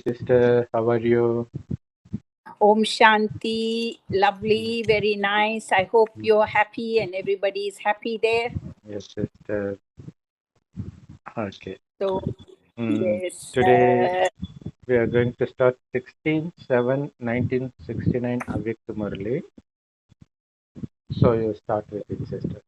Sister, how are you? Om Shanti, lovely, very nice. I hope you're happy and everybody is happy there. Yes, sister. Okay. So, yes, Today we are going to start 16/7/1969 Avyakta Murli. So you start with it, sister.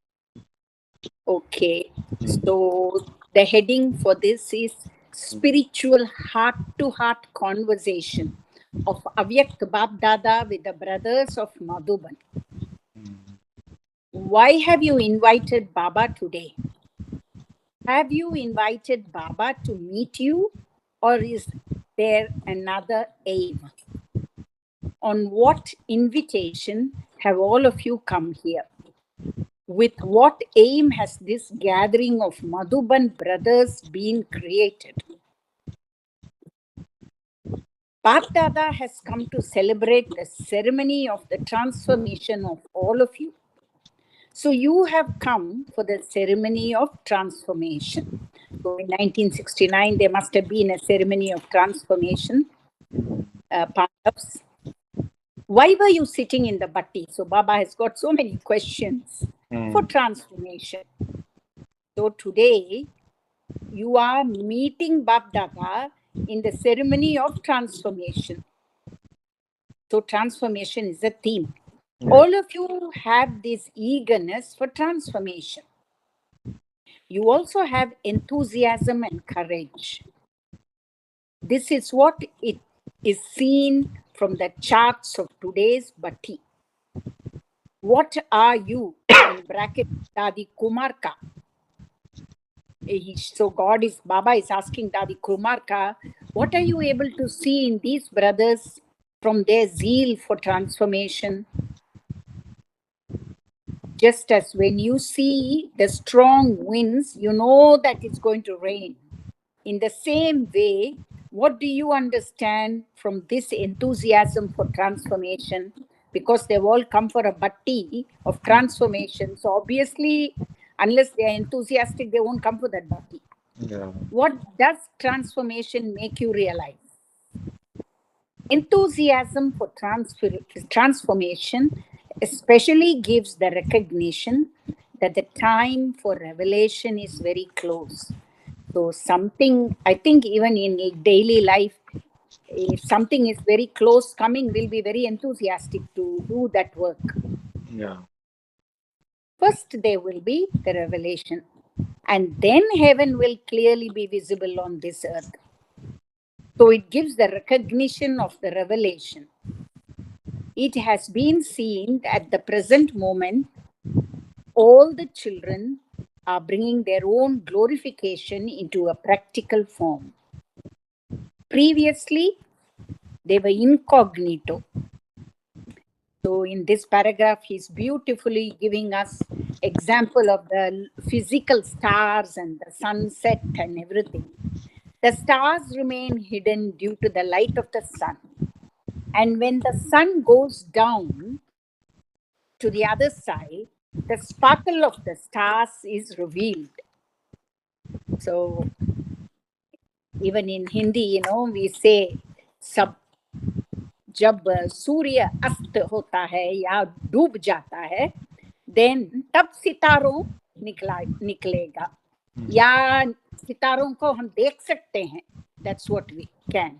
okay. So, the heading for this is Spiritual Heart-to-Heart Conversation of Avyakt Bab Dada with the brothers of Madhuban. Why have you invited Baba today? Have you invited Baba to meet you, or is there another aim? On what invitation have all of you come here? With what aim has this gathering of Madhuban brothers been created? Bap Dada has come to celebrate the ceremony of the transformation of all of you. So you have come for the ceremony of transformation. So in 1969, there must have been a ceremony of transformation. Pandavs. Why were you sitting in the batti? So Baba has got so many questions for transformation. So today, you are meeting Bap Dada in the ceremony of transformation. So transformation is a theme. All of you have this eagerness for transformation. You also have enthusiasm and courage. This is what it is seen from the charts of today's batti. What are you, in bracket, Dadi Kumarka? So Baba is asking Dadi Kumarka, what are you able to see in these brothers from their zeal for transformation? Just as when you see the strong winds, you know that it's going to rain. In the same way, what do you understand from this enthusiasm for transformation? Because they've all come for a bhatti of transformation. So obviously, unless they're enthusiastic, they won't come for that bhatti. Yeah. What does transformation make you realize? Enthusiasm for transformation especially gives the recognition that the time for revelation is very close. So something, I think even in daily life, if something is very close coming, we'll be very enthusiastic to do that work. Yeah. First, there will be the revelation, and then heaven will clearly be visible on this earth. So it gives the recognition of the revelation. It has been seen at the present moment, all the children are bringing their own glorification into a practical form. Previously, they were incognito. So in this paragraph, he's beautifully giving us example of the physical stars and the sunset and everything. The stars remain hidden due to the light of the sun. And when the sun goes down to the other side, the sparkle of the stars is revealed. So even in Hindi, we say, जब सूर्य अस्त होता है या डूब जाता है, then तब सितारों निकलेगा, या सितारों को हम देख सकते हैं. That's what we can.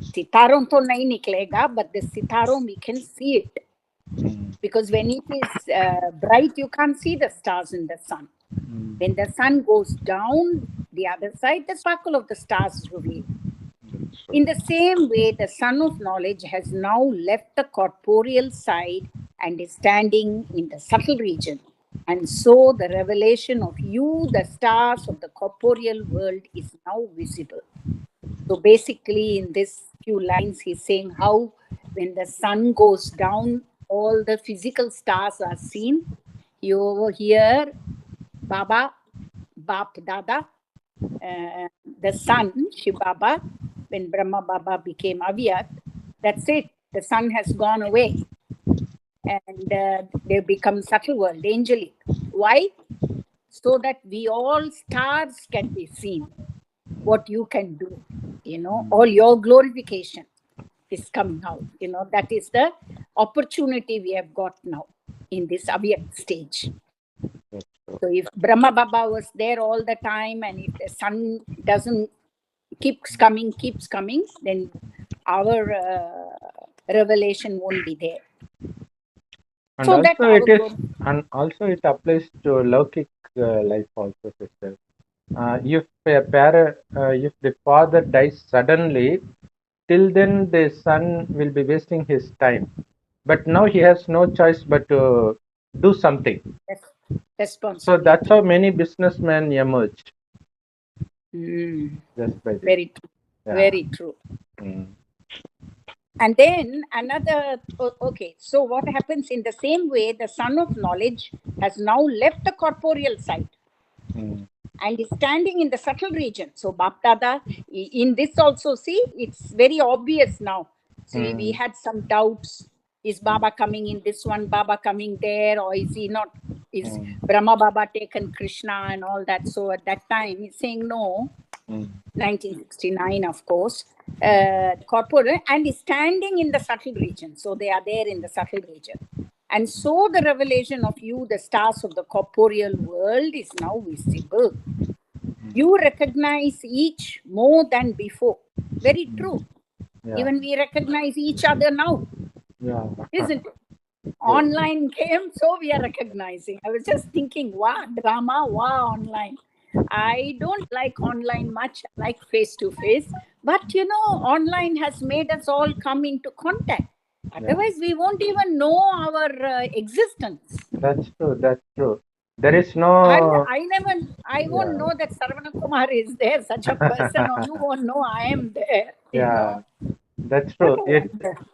सितारों तो नहीं निकलेगा, but the सितारों we can see it. Because when it is bright, you can't see the stars in the sun. When the sun goes down the other side, the sparkle of the stars is revealed. In the same way, the sun of knowledge has now left the corporeal side and is standing in the subtle region. And so the revelation of you, the stars of the corporeal world, is now visible. So basically, in this few lines, he's saying how when the sun goes down, all the physical stars are seen. You hear Baba, Bap Dada, the sun, Shiv Baba, when Brahma Baba became Avyat, that's it. The sun has gone away. And they become subtle world, angelic. Why? So that we all stars can be seen, what you can do. all your glorification is coming out. That is the opportunity we have got now in this Avyak stage. So if Brahma Baba was there all the time, and if the sun doesn't keeps coming, then our revelation won't be there. And So also that it is, and also it applies to lowkik life also, sister. If if the father dies suddenly, till then the son will be wasting his time. But now he has no choice but to do something. So that's how many businessmen emerged. Just by this. Very true. Yeah. Very true. And then another, okay, so what happens in the same way, the son of knowledge has now left the corporeal side and is standing in the subtle region. So Bapdada, in this also, see, it's very obvious now. See, we had some doubts. Is Baba coming in this one, Baba coming there, or is he not? Is Brahma Baba taken Krishna and all that? So at that time, he's saying no. 1969, of course, corporeal, and is standing in the subtle region. So they are there in the subtle region. And so the revelation of you, the stars of the corporeal world, is now visible. You recognize each more than before. Very true. Yeah. Even we recognize each other now. Yeah. Isn't it? Online came, so we are recognizing. I was just thinking, wow, drama, wow, online. I don't like online much, I like face-to-face. But, online has made us all come into contact. Otherwise, we won't even know our existence. That's true. That's true. There is no... I won't know that Sarvana Kumar is there, such a person, or you won't know I am there. Yeah. That's true.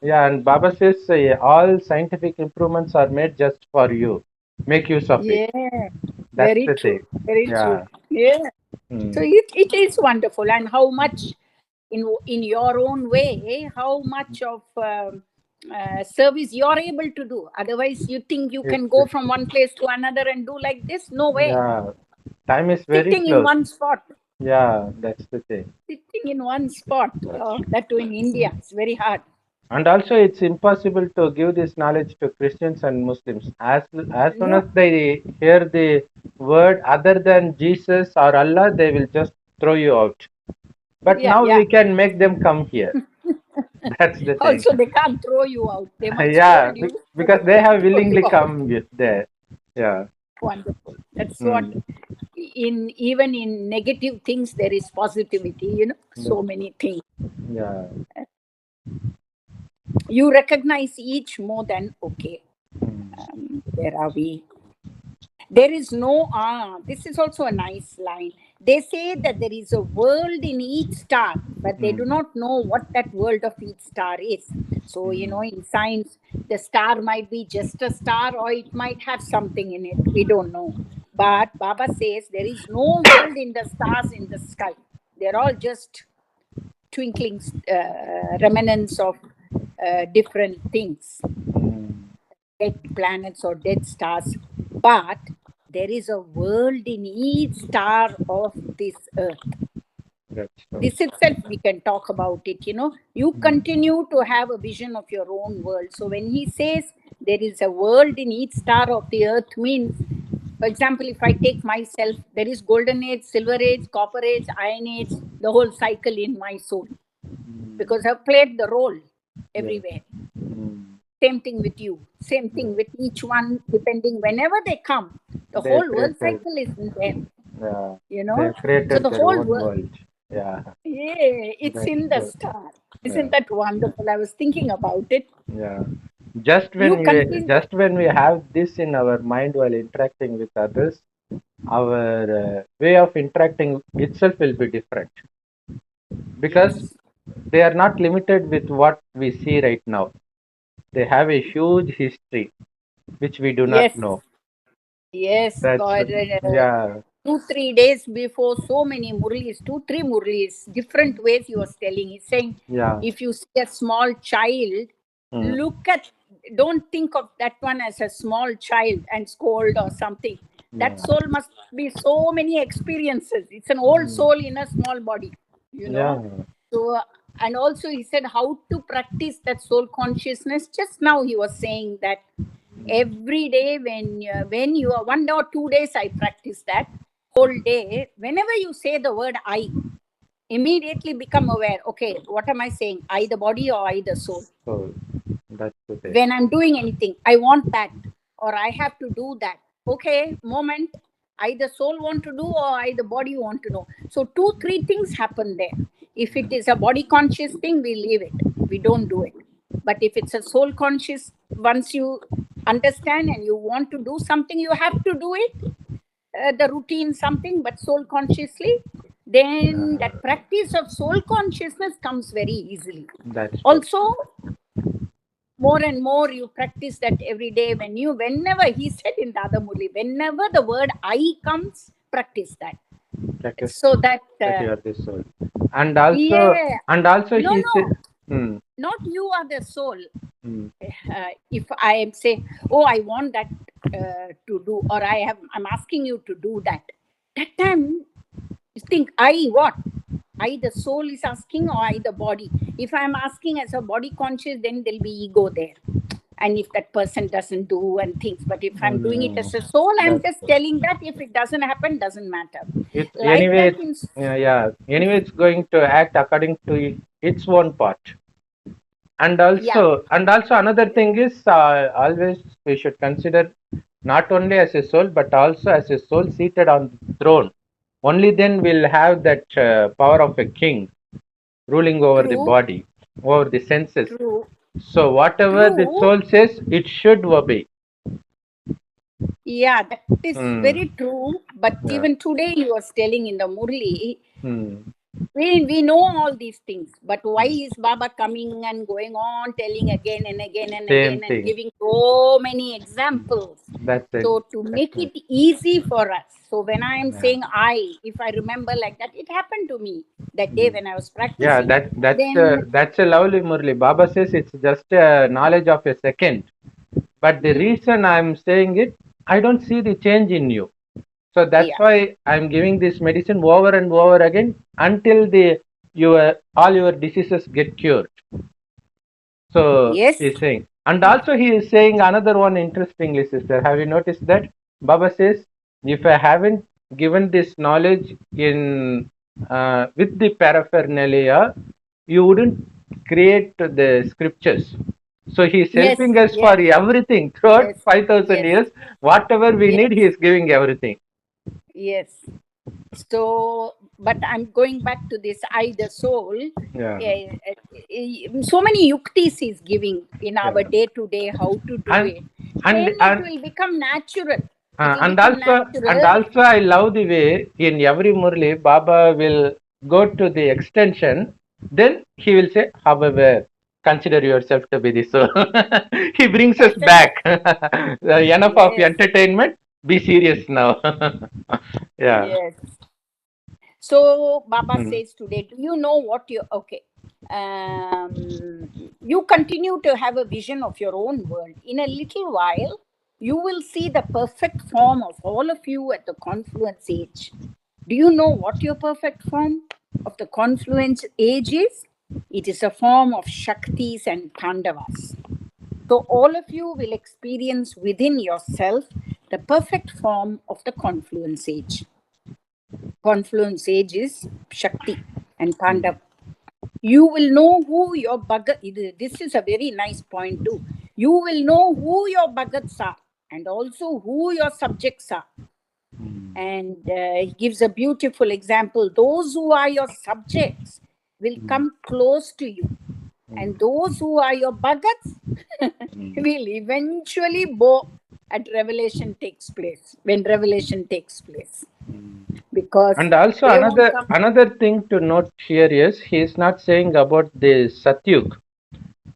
And Baba says all scientific improvements are made just for you. Make use of it. Yeah. That's very true. Very true. Yeah. So it is wonderful. And how much in your own way, how much of service you're able to do. Otherwise, you think you can go from one place to another and do like this? No way. Yeah. Time is very sitting close. In one spot. Yeah, that's the thing. Sitting in one spot. That too in India. It's very hard. And also, it's impossible to give this knowledge to Christians and Muslims. As soon as they hear the word other than Jesus or Allah, they will just throw you out. But now we can make them come here. That's the thing. Also, they can't throw you out. They must hold you. Because they have willingly come there. Yeah. Wonderful. That's what, even in negative things, there is positivity, so many things. Yeah. You recognize each more than, okay, where are we? There is no, this is also a nice line. They say that there is a world in each star, but they do not know what that world of each star is. So, in science, the star might be just a star or it might have something in it. We don't know. But Baba says there is no world in the stars in the sky. They're all just twinkling remnants of different things, dead planets or dead stars. But there is a world in each star of this earth. This itself we can talk about it, You continue to have a vision of your own world. So when he says there is a world in each star of the earth, means, for example, if I take myself, there is golden age, silver age, copper age, iron age, the whole cycle in my soul. Because I've played the role everywhere. Same thing with you. Same thing with each one, depending whenever they come. The whole world cycle is in them. Yeah. So the whole world. Yeah. Yeah, it's that's in the star. Isn't that wonderful? I was thinking about it. Yeah. Just when we have this in our mind while interacting with others, our way of interacting itself will be different. Because they are not limited with what we see right now. They have a huge history, which we do not know. Yes, God. 2-3 days before, so many Murlis, 2-3 Murlis, different ways he was telling. He's saying, if you see a small child, don't think of that one as a small child and scold or something. That soul must be so many experiences. It's an old soul in a small body, So, and also he said how to practice that soul consciousness. Just now he was saying that every day when you are 1 or 2 days, I practice that whole day. Whenever you say the word I, immediately become aware. Okay, what am I saying? I the body or I the soul? So that's the thing. When I'm doing anything, I want that or I have to do that. Okay, moment. I the soul want to do or I the body want to know. So 2-3 things happen there. If it is a body conscious thing, we leave it. We don't do it. But if it's a soul conscious, once you understand and you want to do something, you have to do it. The routine something, but soul consciously, then that practice of soul consciousness comes very easily. That's true. Also, more and more you practice that every day. Whenever he said in the other Murli, whenever the word I comes, practice that. Practice So that that you are the soul. And also, no, he no, said, not you are the soul. Hmm. If I am say, oh, I want that to do, or I'm asking you to do that time you think I what? I the soul is asking or I the body? If I'm asking as a body conscious, then there'll be ego there. And if that person doesn't do and things, but if I'm doing it as a soul, I'm just telling that if it doesn't happen, doesn't matter. It's Like anyway, that in anyway, it's going to act according to its own part. And also, another thing is always we should consider not only as a soul, but also as a soul seated on the throne. Only then we'll have that power of a king ruling over the true, body, over the senses. true, So whatever the true. soul says, it should obey. Yeah, that is very true. But Yeah. even today, he was telling in the Murli, Hmm. we know all these things, but why is Baba coming and going on telling again and again and Same again and thing. giving so many examples? That's it. So to make it easy for us. So when I am Yeah. saying if I remember like that, it happened to me that day when I was Yeah, practicing. that's a lovely Murli. Baba says it's just a knowledge of a second. But the reason I'm saying it, I don't see the change in you. So that's Yeah. why I'm giving this medicine over and over again until all your diseases get cured. So Yes. he's saying, and also he is saying another one interestingly, sister. Have you noticed that? Baba says, if I haven't given this knowledge in with the paraphernalia, you wouldn't create the scriptures. So he is Yes. helping us for Yes. everything throughout Yes. 5,000 Yes. years. Whatever we need, he Yes. is giving everything. Yes. So, but I'm going back to this I, the soul. Yeah. So many yuktis is giving in our day to day how to do And it. and Then it and will become natural. It Uh, will and become also, natural. I love the way in every Murli, Baba will go to the extension. Then he will say, however, consider yourself to be the soul. He brings us back. Enough of Yes. entertainment. Be serious now. Yeah. Yes. So Baba Hmm. says today, do you know what you okay? You continue to have a vision of your own world. In a little while, you will see the perfect form of all of you at the confluence age. Do you know what your perfect form of the confluence age is? It is a form of Shaktis and Pandavas. So all of you will experience within yourself the perfect form of the confluence age. Confluence age is Shakti and Pandav. You will know who your Bhagat. This is a very nice point too. You will know who your Bhagats are and also who your subjects are. And he gives a beautiful example. Those who are your subjects will come close to you, and those who are your Bhagats will eventually bow at revelation takes place when revelation takes place, because And also they won't come. another thing to note here is he is not saying about the Satyug.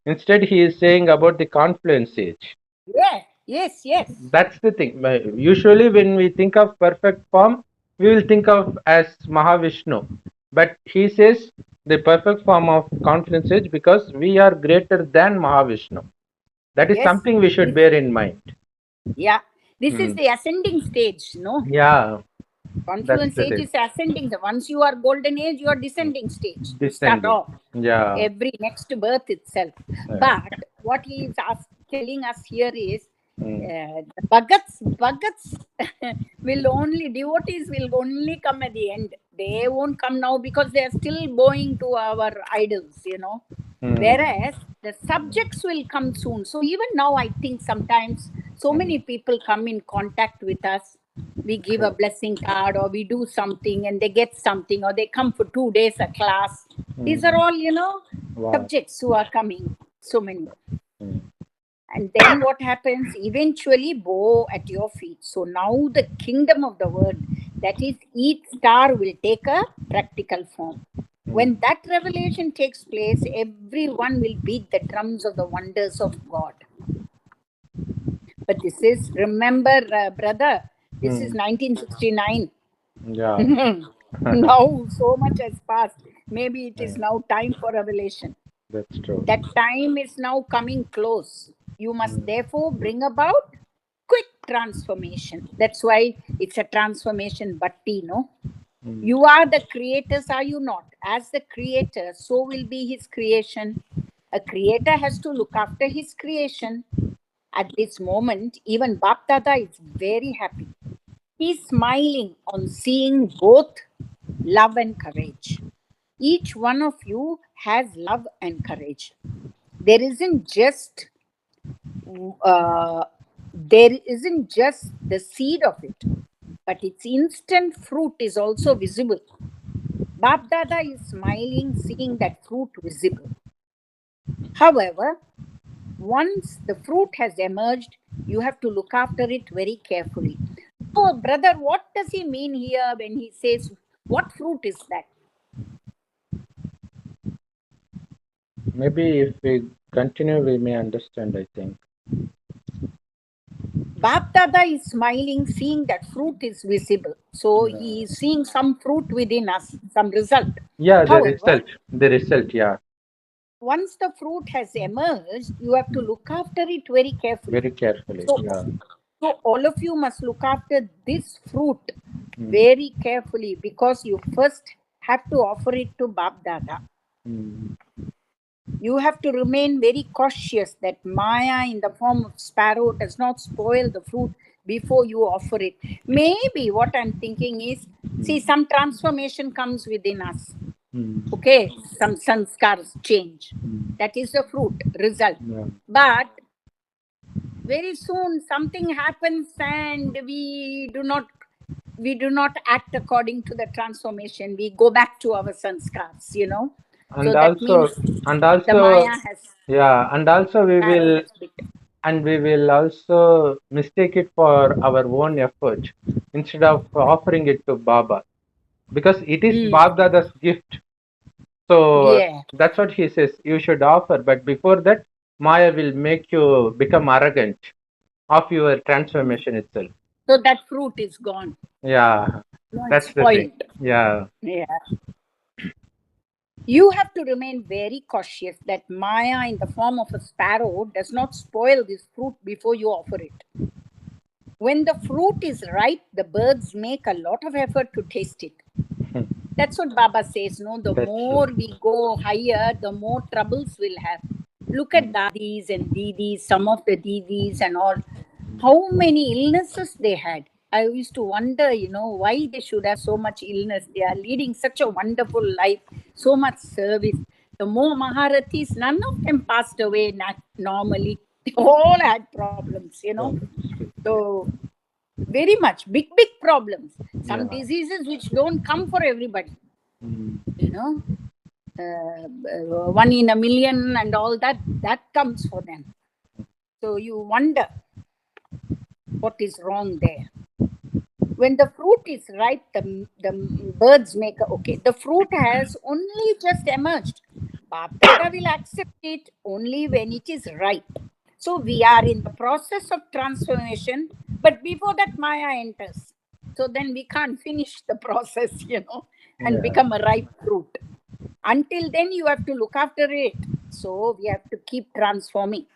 Instead, he is saying about the confluence age. Yeah, yes, yes, That's the thing. Usually, when we think of perfect form, we will think of as Mahavishnu. But he says the perfect form of confluence age because we are greater than Mahavishnu. That is yes. something we should This, bear in mind. yeah, this is Hmm. the ascending stage, no? Yeah. Confluence the stage thing. is ascending. Once you are golden age, you are descending stage. You start Descending. off Yeah. every next birth itself. Yeah. But what he is telling us here is Mm. the bhagats will only, devotees will only come at the end. They won't come now because they are still bowing to our idols, Mm. Whereas the subjects will come soon. So even now, I think sometimes so many people come in contact with us. We give a blessing card or we do something and they get something, or they come for 2 days a class. These are all, Wow. subjects who are coming. So many. Mm. And then what happens? Eventually bow at your feet. So now the kingdom of the word, that is each star, will take a practical form. When that revelation takes place, everyone will beat the drums of the wonders of God. But this is, remember, brother, this is 1969. Yeah. Now so much has passed. Maybe it is now time for revelation. That's true. That time is now coming close. You must therefore bring about quick transformation. That's why it's a transformation bhatti, no? You are the creators, are you not? As the creator, so will be his creation. A creator has to look after his creation. At this moment, even Bap Dada is very happy. He's smiling on seeing both love and courage. Each one of you has love and courage. There isn't just the seed of it, but its instant fruit is also visible. Bap Dada is smiling, seeing that fruit visible. However, once the fruit has emerged, you have to look after it very carefully. So, brother, what does he mean here when he says, what fruit is that? Maybe if we continue, we may understand, I think. Bap Dada is smiling, seeing that fruit is visible. So he is seeing some fruit within us, some result. Yeah, the However, result. The result, yeah. once the fruit has emerged, you have to look after it very carefully. Very carefully. So, Yeah. so all of you must look after this fruit very carefully, because you first have to offer it to Bap Dada. You have to remain very cautious that Maya in the form of sparrow does not spoil the fruit before you offer it. Maybe what I'm thinking is, see, some transformation comes within us. Okay, some sanskars change. That is the fruit result. Yeah. But very soon something happens and we do not act according to the transformation. We go back to our sanskars, And So that also, means and the also, Maya has, yeah, and also sparrow has bitten. we will also mistake it for our own effort instead of offering it to Baba, because it is Baba gift. So Yeah. that's what he says. You should offer, but before that, Maya will make you become arrogant of your transformation itself. So that fruit is gone. Yeah, No, it's that's the thing. spoiled. Yeah. Yeah. You have to remain very cautious that Maya in the form of a sparrow does not spoil this fruit before you offer it. When the fruit is ripe, the birds make a lot of effort to taste it. That's what Baba says, no? The That's more true. we go higher, the more troubles we'll have. Look at dadis and didis, some of the didis and all. How many illnesses they had. I used to wonder, why they should have so much illness. They are leading such a wonderful life, so much service. The more Maharathis, none of them passed away normally. They all had problems. So, very much, big problems. Some diseases which don't come for everybody, one in a million and all that comes for them. So you wonder what is wrong there. When the fruit is ripe, the birds make okay. The fruit has only just emerged. Bap Dada will accept it only when it is ripe. So we are in the process of transformation, but before that Maya enters. So then we can't finish the process, and become a ripe fruit. Until then, you have to look after it. So we have to keep transforming.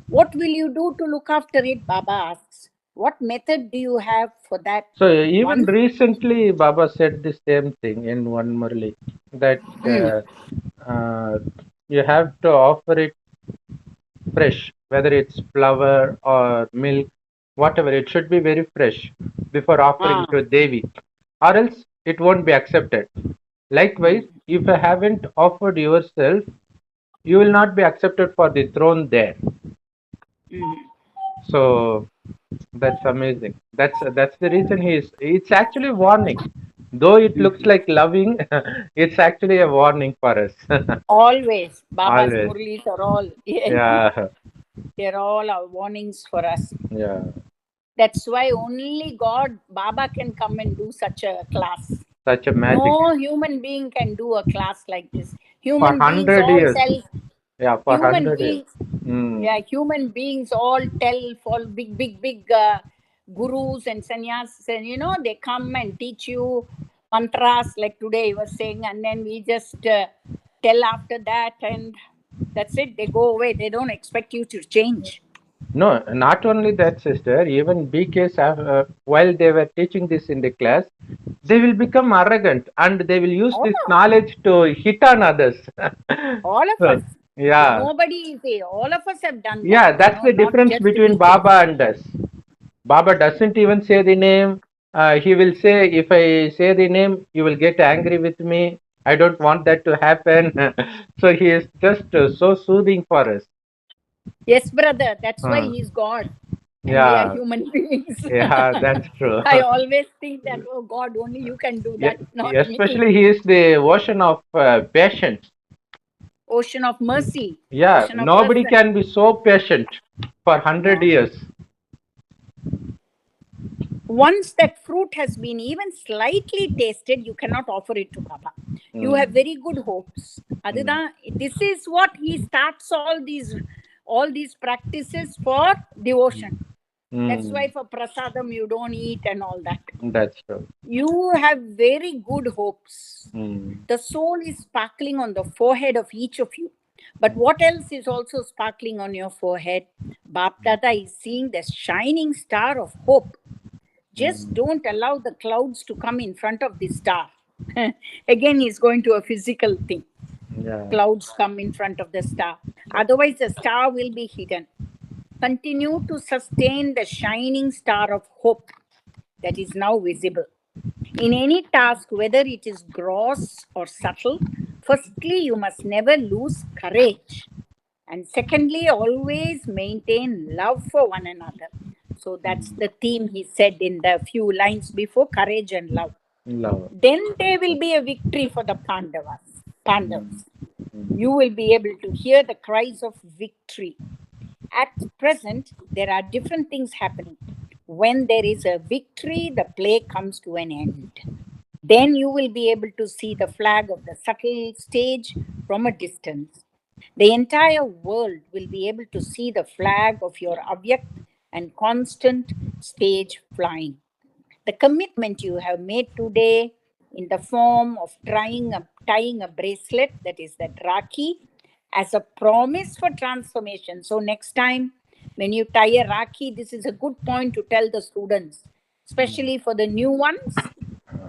What will you do to look after it? Baba asks. What method do you have for that? So even One, recently, Baba said the same thing in one Murli, that you have to offer it fresh, whether it's flour or milk, whatever. It should be very fresh before offering to Devi, or else it won't be accepted. Likewise, if you haven't offered yourself, you will not be accepted for the throne there. So that's amazing. That's the reason it's actually warning. Though it looks like loving, it's actually a warning for us. always. Baba's Always. Murlis are all, Yeah. they're all our warnings for us. Yeah. That's why only God, Baba can come and do such a class. Such a magic. No human being can do a class like this. For Human beings 100 all years. tell, Yeah, for human 100 years. beings, yeah, human beings all tell for big gurus and sannyasis, and they come and teach you mantras like today you were saying, and then we just tell after that, and that's it. They go away. They don't expect you to change. No, not only that, sister. Even BKs, while they were teaching this in the class, they will become arrogant and they will use this knowledge to hit on others. All of So, us. yeah. Nobody is there. All of us have done that. Yeah, that's the not difference just the between BKs. Baba and us. Baba doesn't even say the name. He will say, if I say the name, you will get angry with me. I don't want that to happen. So he is just so soothing for us. Yes, brother. That's why he's God. And we are Yeah, human beings. yeah, that's true. I always think that, oh God, only you can do Yeah, that, not me. especially he is the ocean of patience. Ocean of mercy. Yeah, Ocean of nobody person. can be so patient for 100 Yeah. years. Once that fruit has been even slightly tasted, you cannot offer it to Baba. You have very good hopes. This is what he starts all these practices for devotion. That's why for prasadam you don't eat and all that. That's true. You have very good hopes. The soul is sparkling on the forehead of each of you. But what else is also sparkling on your forehead? Bap Dada is seeing the shining star of hope. Just don't allow the clouds to come in front of the star. Again, he's going to a physical thing. Yeah. Clouds come in front of the star. Otherwise, the star will be hidden. Continue to sustain the shining star of hope that is now visible. In any task, whether it is gross or subtle, firstly, you must never lose courage. And secondly, always maintain love for one another. So that's the theme he said in the few lines before, courage and love. Then there will be a victory for the Pandavas. You will be able to hear the cries of victory. At present, there are different things happening. When there is a victory, the play comes to an end. Then you will be able to see the flag of the subtle stage from a distance. The entire world will be able to see the flag of your Avyak and constant stage flying. The commitment you have made today in the form of tying a bracelet, that is that Rakhi, as a promise for transformation. So next time when you tie a Rakhi, this is a good point to tell the students, especially for the new ones.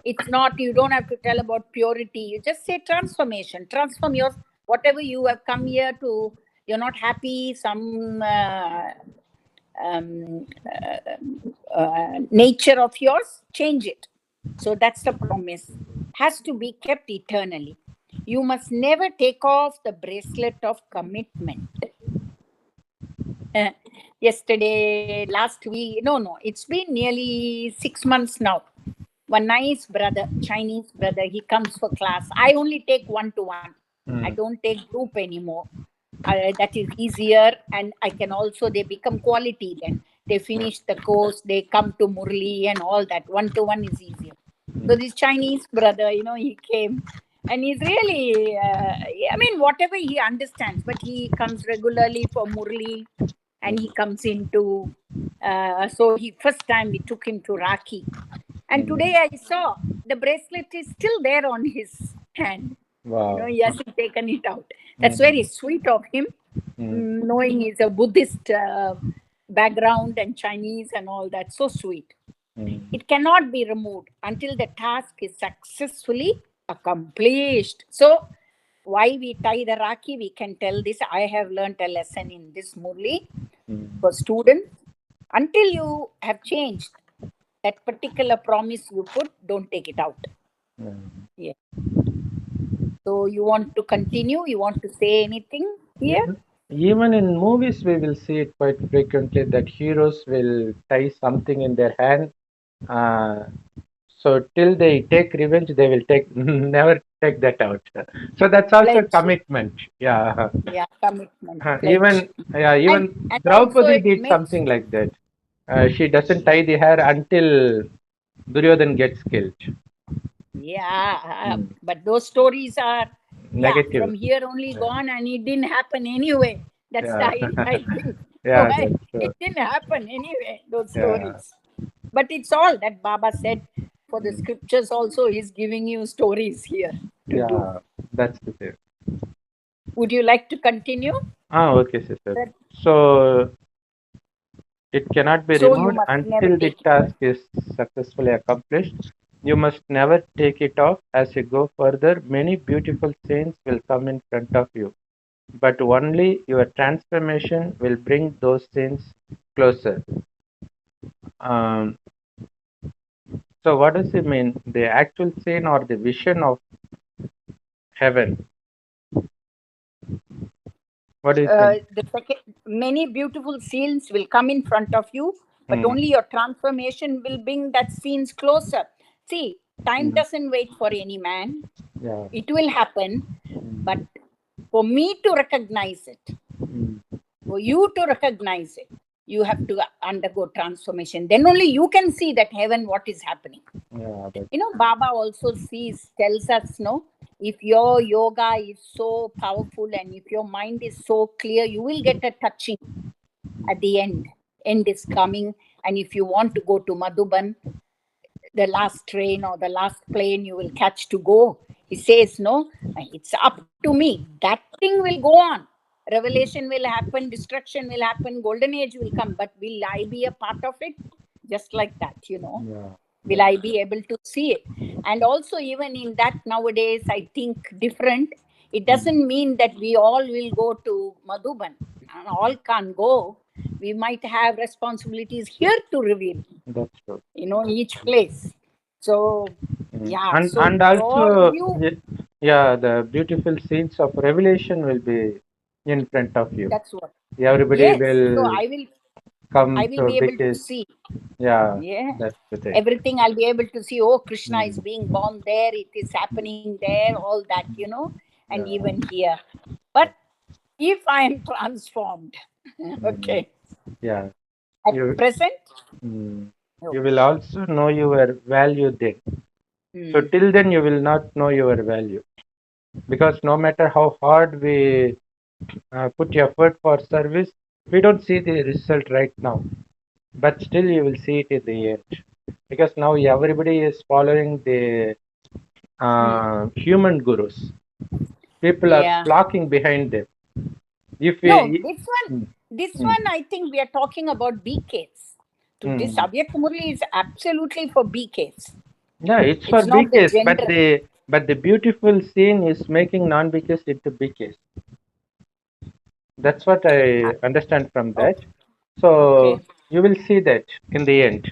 It's not, you don't have to tell about purity. You just say transformation. Transform your, whatever you have come here to, you're not happy, some nature of yours, change it. So that's the promise. Has to be kept eternally. You must never take off the bracelet of commitment. Yesterday, last week, no, it's been nearly 6 months now. One nice brother, Chinese brother, he comes for class. I only take 1-to-1. I don't take group anymore. That is easier, and I can also, they become quality then. They finish the course, they come to Murli and all that. 1-to-1 is easier. So this Chinese brother, he came, and he's really, whatever he understands, but he comes regularly for Murli, and he comes into, so first time we took him to Rakhi. And today I saw the bracelet is still there on his hand. Wow. He hasn't taken it out. That's very sweet of him, knowing he's a Buddhist background and Chinese and all that. So sweet. It cannot be removed until the task is successfully accomplished. So, why we tie the Rakhi, we can tell this. I have learnt a lesson in this Murli for students. Until you have changed that particular promise you put, don't take it out. Yeah. So, you want to continue? You want to say anything here? Even in movies, we will see it quite frequently that heroes will tie something in their hand. So till they take revenge, they will take never take that out. So that's also Pledge. commitment. Yeah. Yeah, commitment. Even And also Draupadi it did makes, something like that. She doesn't tie the hair until Duryodhan gets killed. yeah, but those stories are Negative. from here only gone, and it didn't happen anyway. That's the I think. Yeah, Why? that's true. It didn't happen anyway, those Yeah. stories. But it's all that Baba said for the scriptures also. He's giving you stories here to do. Yeah, that's the thing. Would you like to continue? Okay, sister. So it cannot be So you removed must never until the take it. task is successfully accomplished. You must never take it off. As you go further, many beautiful scenes will come in front of you, but only your transformation will bring those scenes closer. Um, so, what does it mean? The actual scene or the vision of heaven? What do you think? The second, many beautiful scenes will come in front of you, but only your transformation will bring that scenes closer. See, time doesn't wait for any man. Yeah. It will happen, but for me to recognize it, for you to recognize it, you have to undergo transformation. Then only you can see that heaven, what is happening. Yeah, but You know, Baba also tells us, no, if your yoga is so powerful and if your mind is so clear, you will get a touching at the end. End is coming. And if you want to go to Madhuban, the last train or the last plane you will catch to go, he says, no, it's up to me. That thing will go on. Revelation will happen, destruction will happen, golden age will come. But will I be a part of it? Just like that, you know. yeah. Will I be able to see it? And also, even in that nowadays, I think different. It doesn't mean that we all will go to Madhuban. All can't go. We might have responsibilities here to reveal, That's true. you know, each place. So, yeah. And So, and your also view, yeah, the beautiful scenes of Revelation will be in front of you. that's what. Everybody Yes. So, will come I will to be able to because see. yeah, Yeah. that's the thing. Everything I'll be able to see. Oh, Krishna is being born there. It is happening there. All that, you know, and Yeah. even here. But if I am transformed, okay, Yeah, at you present, you will also know your value then. So mm, till then you will not know your value, because no matter how hard we put effort for service, we don't see the result right now, but still you will see it in the end, because now everybody is following the human gurus. People are yeah. flocking behind them. If No, we this one, I think we are talking about BKs. To this Abhyak Murli is absolutely for BKs. yeah, it's for It's not the BKs, general. but the beautiful scene is making non-BKs into BKs. That's what I understand from that. So Okay. you will see that in the end.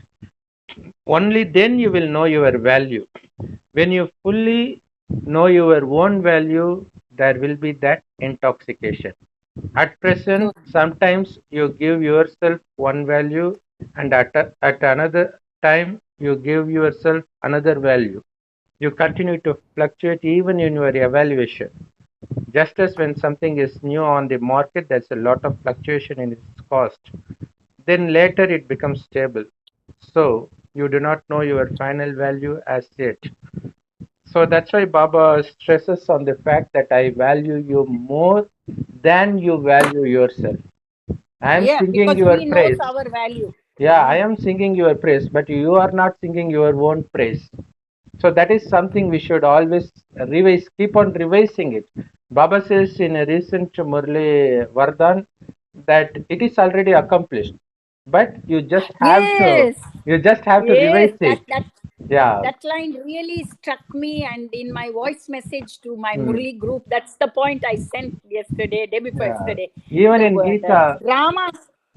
Only then you will know your value. When you fully know your own value, there will be that intoxication. At present, sometimes you give yourself one value, and at another time, you give yourself another value. You continue to fluctuate even in your evaluation. Just as when something is new on the market, there's a lot of fluctuation in its cost. Then later it becomes stable. So you do not know your final value as yet. So that's why Baba stresses on the fact that I value you more than you value yourself. I am Yeah, singing because your he knows praise. our value. Yeah, I am singing your praise, but you are not singing your own praise. So that is something we should always revise, keep on revising it. Baba says in a recent Murli Vardhan that it is already accomplished. but you just have Yes, to yes, revise it. Yeah. that line really struck me, and in my voice message to my Hmm. Murli group, that's the point I sent yesterday, day before Yeah. yesterday. Even in The Gita. drama,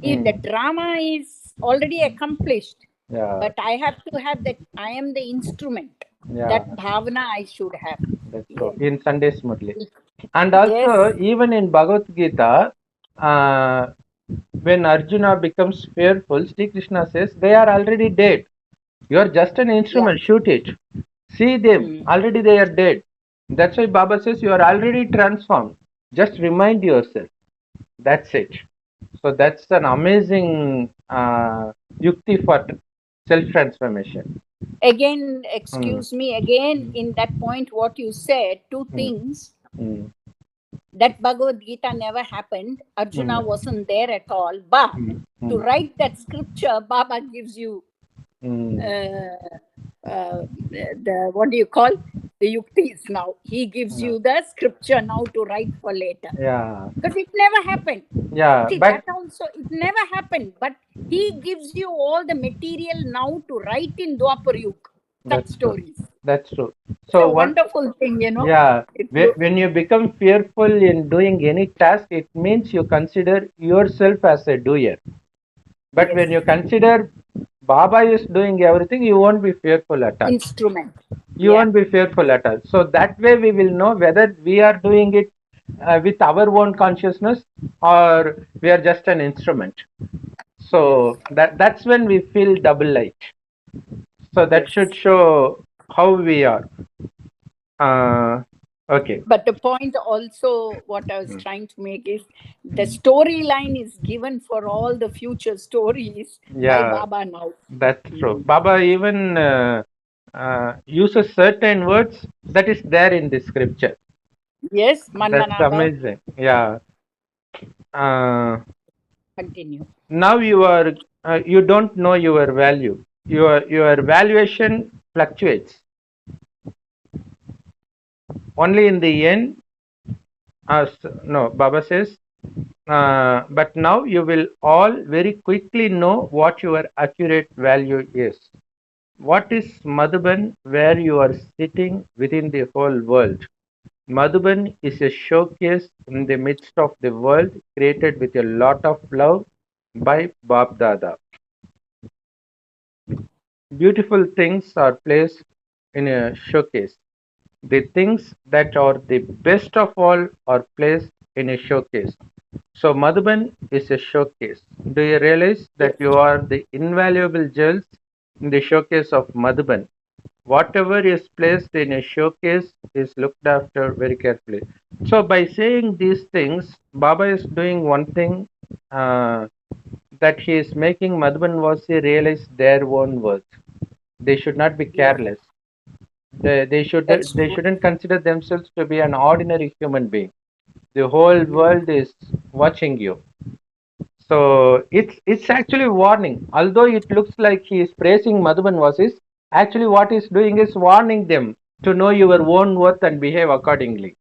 if Hmm. the drama is already accomplished, Yeah. but I have to have that. I am the instrument. Yeah. That bhavana I should have. That's true. Yes, In Sundays Murli. And also, yes, even in Bhagavad Gita, uh, when Arjuna becomes fearful, Sri Krishna says, they are already dead. You are just an yeah. instrument. Shoot it. See them. Mm. Already they are dead. That's why Baba says you are already transformed. Just remind yourself. That's it. So that's an amazing yukti for self transformation. Again, Mm, excuse me, again, in that point, what you said, two mm, things. mm, That Bhagavad Gita never happened. Arjuna mm, wasn't there at all. But mm, to mm, write that scripture, Baba gives you mm. the what do you call the yuktis now. He gives Yeah. you the scripture now to write for later. Yeah. Because it never happened. Yeah. See, But that also, it never happened. But he gives you all the material now to write in Dwapar Yug, such that's true. stories. That's true. It's So a one. wonderful thing, Yeah. If you, When you become fearful in doing any task, it means you consider yourself as a doer. But yes, when you consider Baba is doing everything, you won't be fearful at all. instrument. You Yeah. won't be fearful at all. So that way we will know whether we are doing it with our own consciousness or we are just an instrument. So that's when we feel double light. So that Yes. should show how we are. Okay. But the point also, what I was Mm. trying to make is the storyline is given for all the future stories by Yeah, Baba now. that's true. Mm. Baba even uses certain words that is there in the scripture. Yes, That's Manmanaba, amazing. Yeah. Uh, continue. Now you don't know your value. Your valuation fluctuates. Only in the end, no, Baba says, but now you will all very quickly know what your accurate value is. What is Madhuban where you are sitting within the whole world? Madhuban is a showcase in the midst of the world created with a lot of love by Bab Dada. Beautiful things are placed in a showcase. The things that are the best of all are placed in a showcase. So Madhuban is a showcase. Do you realize that Yes. you are the invaluable jewels in the showcase of Madhuban? Whatever is placed in a showcase is looked after very carefully. So by saying these things, Baba is doing one thing, uh, that he is making Madhuban Vasi realize their own worth. They should not be Yes. careless. That's They true. shouldn't consider themselves to be an ordinary human being. The whole Mm. world is watching you. So it's actually warning. Although it looks like he is praising Madhuban Vasis, actually what he's doing is warning them to know your own worth and behave accordingly.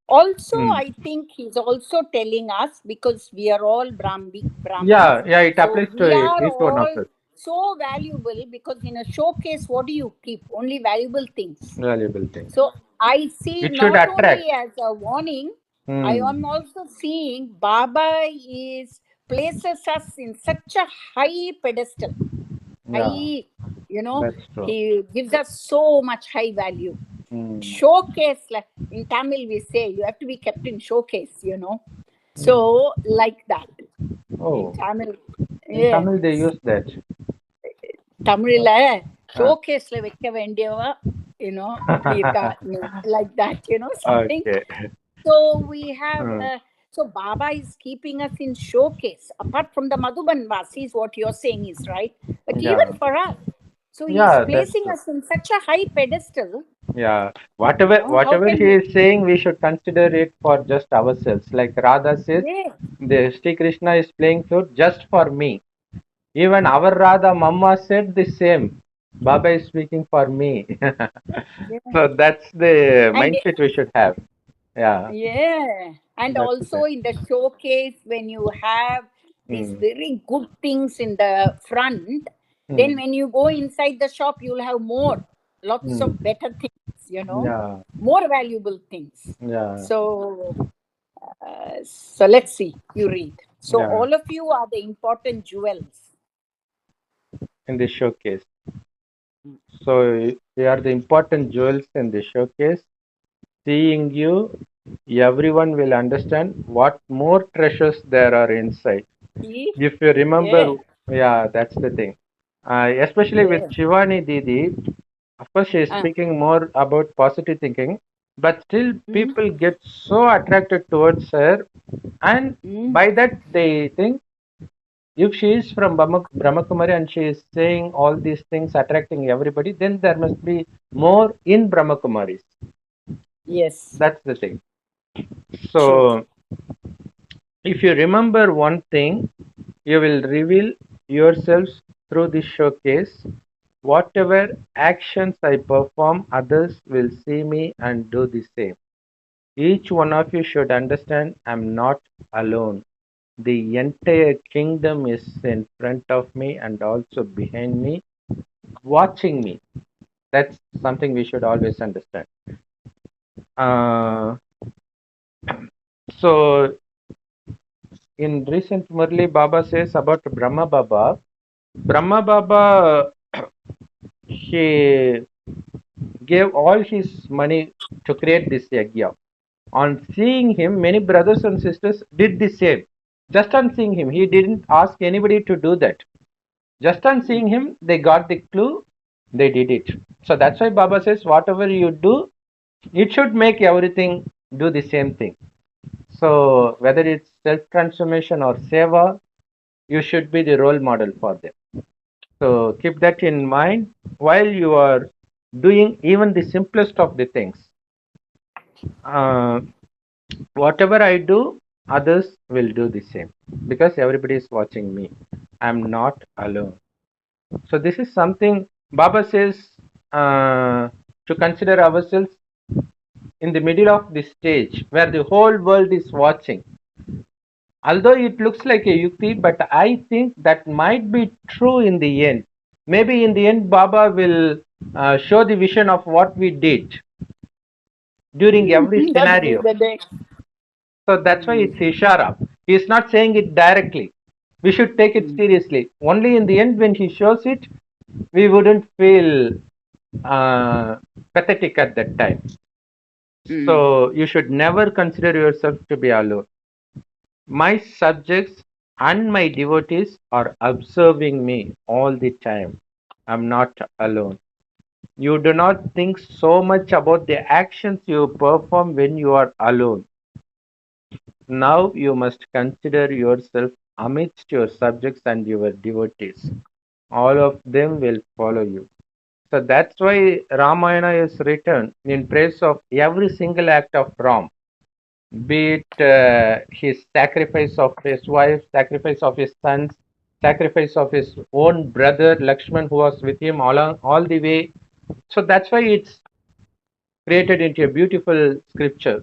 Also, Hmm. I think he's also telling us, because we are all Brahmins, Yeah, it so applies we to are each one of all us. so valuable, because in a showcase, what do you keep? Only valuable things. Valuable thing. So I see It should not only attract. as a warning, I Hmm. am also seeing Baba is places us in such a high pedestal. Yeah, High, that's true. he gives us so much high value. Hmm. Showcase, like in Tamil we say, you have to be kept in showcase. Hmm. So like that in Oh, Tamil, in yeah, Tamil they use that. தமிழ்ல Ah. ஷோகேஸ்ல வைக்க வேண்டியவ இப்படி இருக்கா like that, something. Okay. So we have Hmm. so Baba is keeping us in showcase apart from the Madhuban Vasis. What you're saying is right, but even Yeah. for us, so he is Yeah, that's placing true. us in such a high pedestal. Yeah, whatever How whatever can he we? is saying, we should consider it for just ourselves. Like Radha says, Yeah, the Sri Krishna is playing flute just for me. Even our Radha Mama said the same. Baba is speaking for me. yeah. So that's the And mindset we should have. Yeah, yeah, and that's the also thing. in the showcase when you have these Mm. very good things in the front, then Mm. when you go inside the shop, you'll have more, lots Mm. of better things, Yeah. more valuable things. Yeah. So let's see, you read. So Yeah. all of you are the important jewels. In the showcase. So they are the important jewels in the showcase. Seeing you, everyone will understand what more treasures there are inside. See? If you remember, Yeah, yeah, that's the thing. Especially with yeah. Shivani Didi, of course, she is Ah, speaking more about positive thinking, but still mm, people get so attracted towards her, and mm, by that they think if she is from Brahmakumari and she is saying all these things, attracting everybody, then there must be more in Brahmakumaris. yes, That's the thing. true. So, if you remember one thing, you will reveal yourselves through this showcase. Whatever actions I perform, others will see me and do the same. Each one of you should understand I'm not alone. The entire kingdom is in front of me and also behind me, watching me. That's something we should always understand. Uh, so, in recent Murli, Baba says about Brahma Baba. Brahma Baba, he gave all his money to create this yagya. On seeing him, many brothers and sisters did the same. Just on seeing him, he didn't ask anybody to do that. Just on seeing him, they got the clue, they did it. So that's why Baba says, whatever you do, it should make everything do the same thing. So whether it's self transformation or seva, you should be the role model for them. So keep that in mind while you are doing even the simplest of the things. Uh, Whatever I do, others will do the same because everybody is watching me. I'm not alone. So this is something Baba says to consider ourselves in the middle of the stage where the whole world is watching. Although it looks like a yukti, but I think that might be true in the end. Maybe in the end, Baba will show the vision of what we did during every That'll be scenario. the day. So that's why it's Ishara. He is not saying it directly. We should take it Mm, seriously. Only in the end, when he shows it, we wouldn't feel uh, pathetic at that time. mm. So you should never consider yourself to be alone. My subjects and my devotees are observing me all the time. I'm not alone. You do not think so much about the actions you perform when you are alone. Now you must consider yourself amidst your subjects and your devotees. All of them will follow you. So that's why Ramayana is written in praise of every single act of Ram, be it his sacrifice of his wife, sacrifice of his sons, sacrifice of his own brother Lakshman who was with him all the way. So that's why it's created into a beautiful scripture.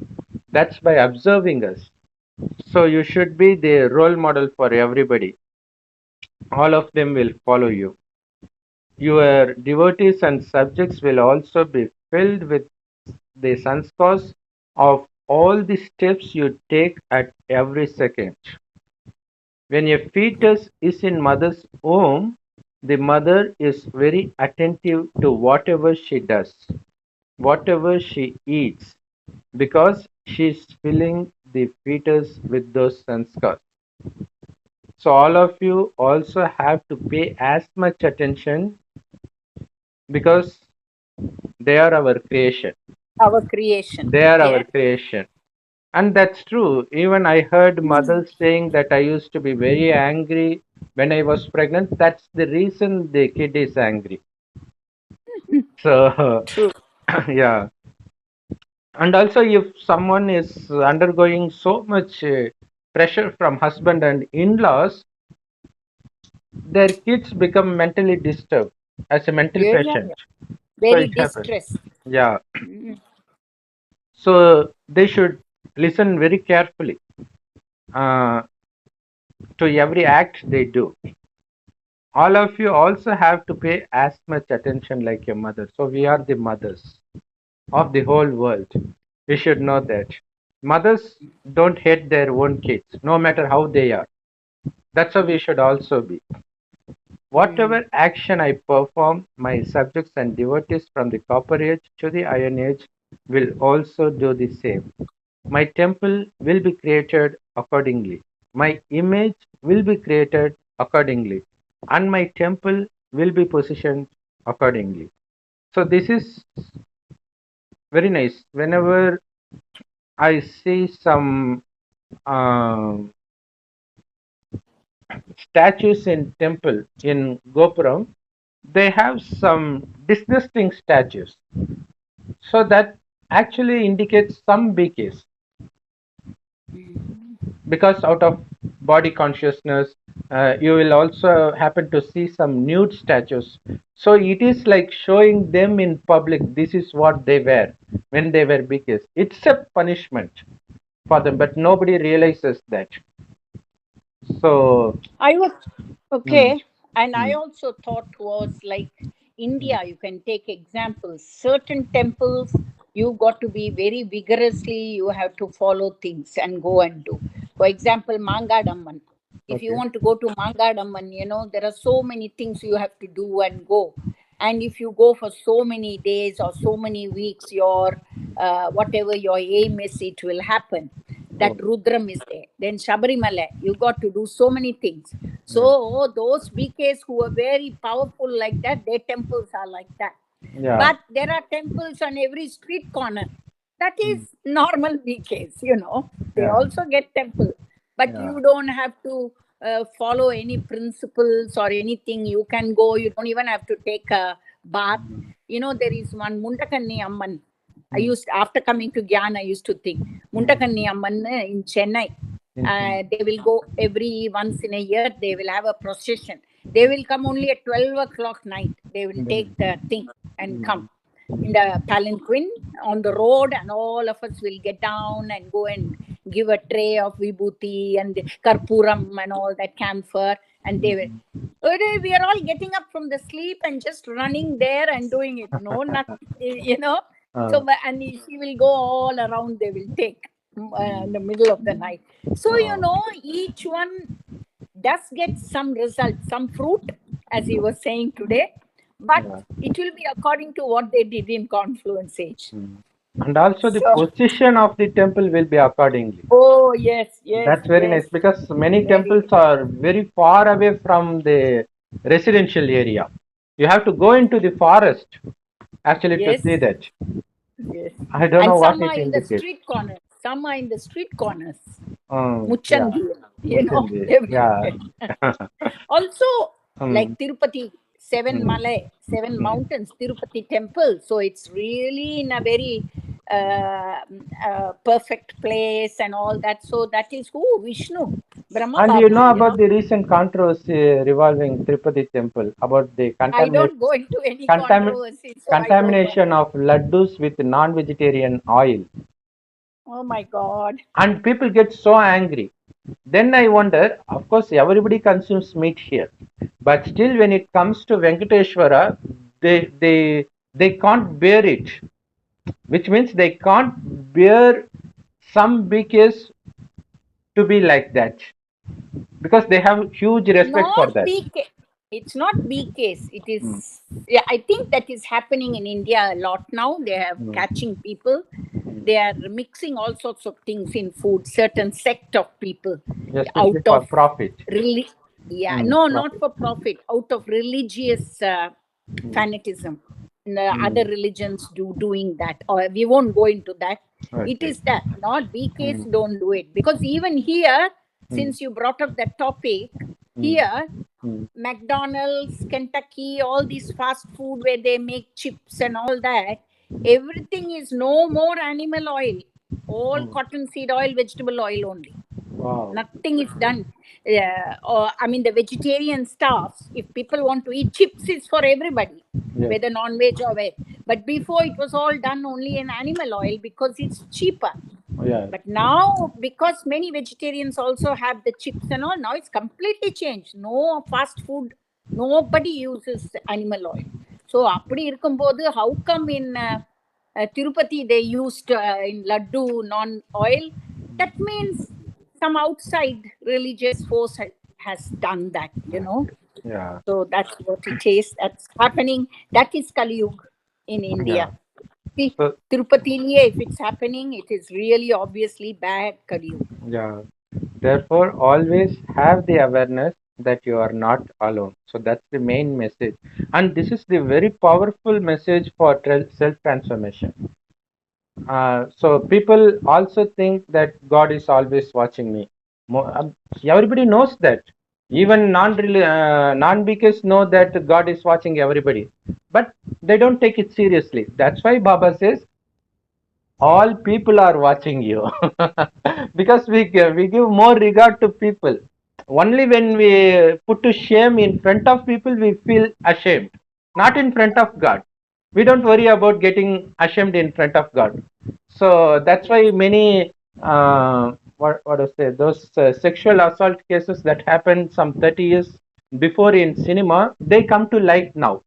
That's by observing us. So you should be the role model for everybody. All of them will follow you. Your devotees and subjects will also be filled with the sanskars of all the steps you take at every second. When a fetus is in mother's womb, the mother is very attentive to whatever she does, whatever she eats, because she is filling the fetus with those sanskars. So all of you also have to pay as much attention because they are our creation. Our creation. They are our Yeah. creation. And that's true. Even I heard mothers saying that I used to be very angry when I was pregnant. That's the reason the kid is angry. So, True. yeah. And also, if someone is undergoing so much pressure from husband and in laws, their kids become mentally disturbed as a mental Yeah, yeah, patient. yeah. So Very it happens. distressed. Yeah. Mm. So they should listen very carefully. Uh, to every act they do. All of you also have to pay as much attention like your mother. So we are the mothers of the whole world. You should know that. Mothers don't hate their own kids, no matter how they are. That's how we should also be. Whatever action I perform, my subjects and devotees from the copper age to the iron age will also do the same. My temple will be created accordingly. My image will be created accordingly. And my temple will be positioned accordingly. So this is very nice. Whenever I see some statues in temple in Gopuram, they have some disgusting statues. So that actually indicates some BKs. Because out of body consciousness, you will also happen to see some nude statues. So it is like showing them in public, this is what they were when they were BKs. It's a punishment for them, but nobody realizes that. So I was mm, okay, and I also thought was like India. You can take examples. Certain temples, you got to be very vigorously. You have to follow things and go and do. For example, Mangadamman. If you okay. want to go to Mangadamman, there are so many things you have to do and go. And if you go for so many days or so many weeks, your whatever your aim is, it will happen. That Rudram is there. Then Shabarimala, you got to do so many things. So those BKs who are very powerful like that, their temples are like that. Yeah. But there are temples on every street corner. That is normal BKs, They Yeah. also get temple. But Yeah. you don't have to follow any principles or anything. You can go. You don't even have to take a bath. There is one Mundakanni Amman. After coming to Gyan, I used to think Mundakanni Amman in Chennai. They will go every once in a year. They will have a procession. They will come only at 12 o'clock night. They will take the thing and come in the palanquin on the road, and all of us will get down and go and give a tray of vibhuti and karpuram and all that camphor, and they will. We are all getting up from the sleep and just running there and doing it. No, nothing, So, and she will go all around. They will take in the middle of the night. So, each one does get some result, some fruit, as you were saying today, but it will be according to what they did in confluence age. And also the So, position of the temple will be accordingly. oh, yes. That's very nice, because many temples are very far away from the residential area. You have to go into the forest actually to see that. Yes. I don't know And what some it are in the indicates. street corners. Some are in the street corners. Yeah. Muchandi, Muchandi, yeah. Also, like Tirupati, seven mountains, Tirupati temple. So it's really in a very perfect place and all that. So that is who? Vishnu, Brahma And Babu. you know about the recent controversy revolving Tirupati temple about the I don't go into any controversy. So contamination of laddus with non-vegetarian oil. Oh my God. And people get so angry. Then I wonder, of course, everybody consumes meat here, but still, when it comes to Venkateshwara, they can't bear it, which means they can't bear some BKs to be like that, because they have huge respect for that. BK. It's not BKs. It is. Yeah, I think that is happening in India a lot now. They are catching people. They are mixing all sorts of things in food. Certain sect of people Especially for profit. No, not for profit. Out of religious fanatism. Other religions doing that, or we won't go into that. It is that, not BKs don't do it, because even here, since you brought up that topic, here McDonald's, Kentucky, all these fast food where they make chips and all that, everything is no more animal oil, all cottonseed oil, vegetable oil only. Wow. Nothing is done. The vegetarian stuff, if people want to eat chips, is for everybody, whether non-veg or veg. But before, it was all done only in animal oil because it's cheaper. Yeah. But now, because many vegetarians also have the chips and all, now it's completely changed. No fast food, nobody uses animal oil. So, அப்படி இருக்கும்போது, how come in Tirupati they used in laddu non-oil? That means some outside religious force has done that, you know. Yeah. So that's what it is. That's happening. That is Kali Yuga in India. Yeah. See, So Tirupati, if it's happening, it is really obviously bad Kali Yuga. yeah. Therefore, always have the awareness that you are not alone. So that's the main message, and this is the very powerful message for self transformation. So people also think that God is always watching me. Everybody knows that. Even non-believers know that God is watching everybody, but they don't take it seriously. That's why Baba says all people are watching you, because we give more regard to people. Only when we put to shame in front of people, we feel ashamed, not in front of God. We don't worry about getting ashamed in front of God. So that's why many what to say, those sexual assault cases that happened some 30 years before in cinema, they come to light now.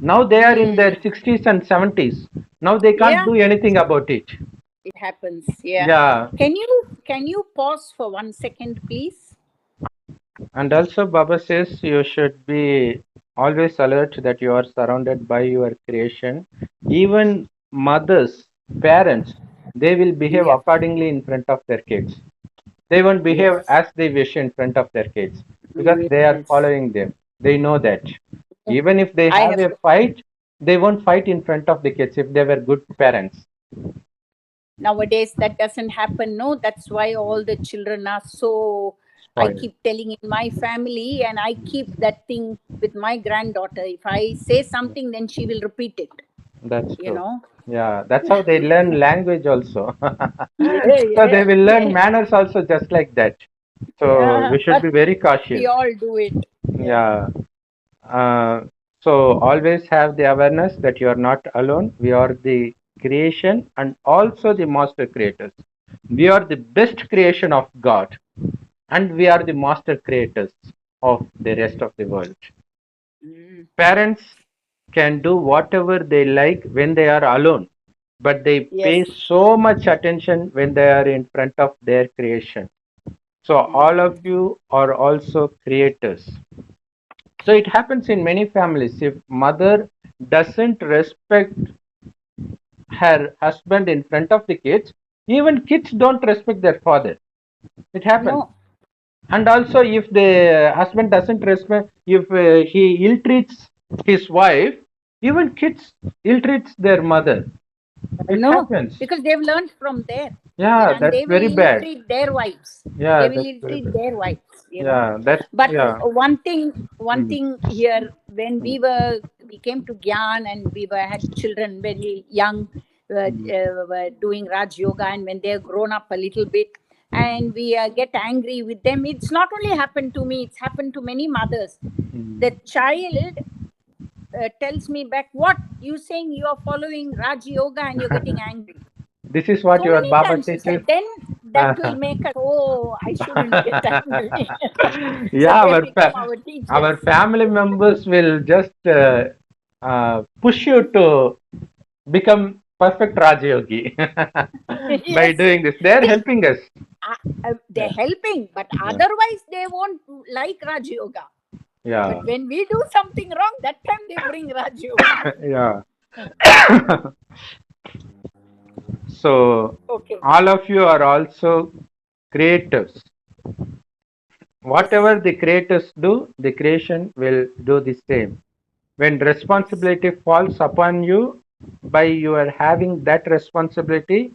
Now they are in their 60s and 70s. Now they can't Yeah, do anything about it. it happens. Yeah. Yeah. Can you pause for 1 second, please? And also, Baba says you should be always alert that you are surrounded by your creation. Even mothers, parents, they will behave Yeah. accordingly in front of their kids. They won't behave Yes. as they wish in front of their kids because they are Yes. following them. They know that. Even if they I have have. a fight, they won't fight in front of the kids if they were good parents. Nowadays, that doesn't happen. No, that's why all the children are so. I Spoiled. keep telling in my family, and I keep that thing with my granddaughter. If I say something, then she will repeat it. That's You true. know. Yeah, that's how they learn language also. Yeah, So they yeah, will learn yeah, manners also just like that. So yeah. we should But be very we cautious. all do it. Yeah. Yeah. Uh, so always have the awareness that you are not alone. We are the creation and also the master creators. We are the best creation of God, and we are the master creators of the rest of the world. Mm. Parents can do whatever they like when they are alone, but they Yes. pay so much attention when they are in front of their creation. So all of Mm. you are also creators. So it happens in many families. If mother doesn't respect her husband in front of the kids, even kids don't respect their father. It happens. No. And also, if the husband doesn't respect, if he ill treats his wife, even kids ill treats their mother. It No, happens. because they've learned from there, Yeah, and that's they will very ill bad. treat their wives. Yeah, They will that's ill very treat bad. their wives. Yeah, that's But yeah. one Mm, thing here, when mm, we came to Gyan and we had children very young, mm, were doing Raj Yoga, and when they're grown up a little bit, and we get angry with them, it's not only happened to me; it's happened to many mothers. mm. The child tells me back, "What you saying? You are following Raj Yoga and you're getting angry." This is what So your many Baba times she teaches. said, then that will make us, oh, I shouldn't get angry. So Yeah, they become our our teachers. family members will just push you to become perfect Raja Yogi by Yes. doing this. They are See, helping us. they're helping, but Yeah. otherwise they won't like Raj Yoga. Yeah. But when we do something wrong, that time they bring Raj Yoga. Yeah. So Okay. all of you are also creators. Yes. Whatever the creators do, the creation will do the same. When Yes. responsibility falls upon you, by your having that responsibility,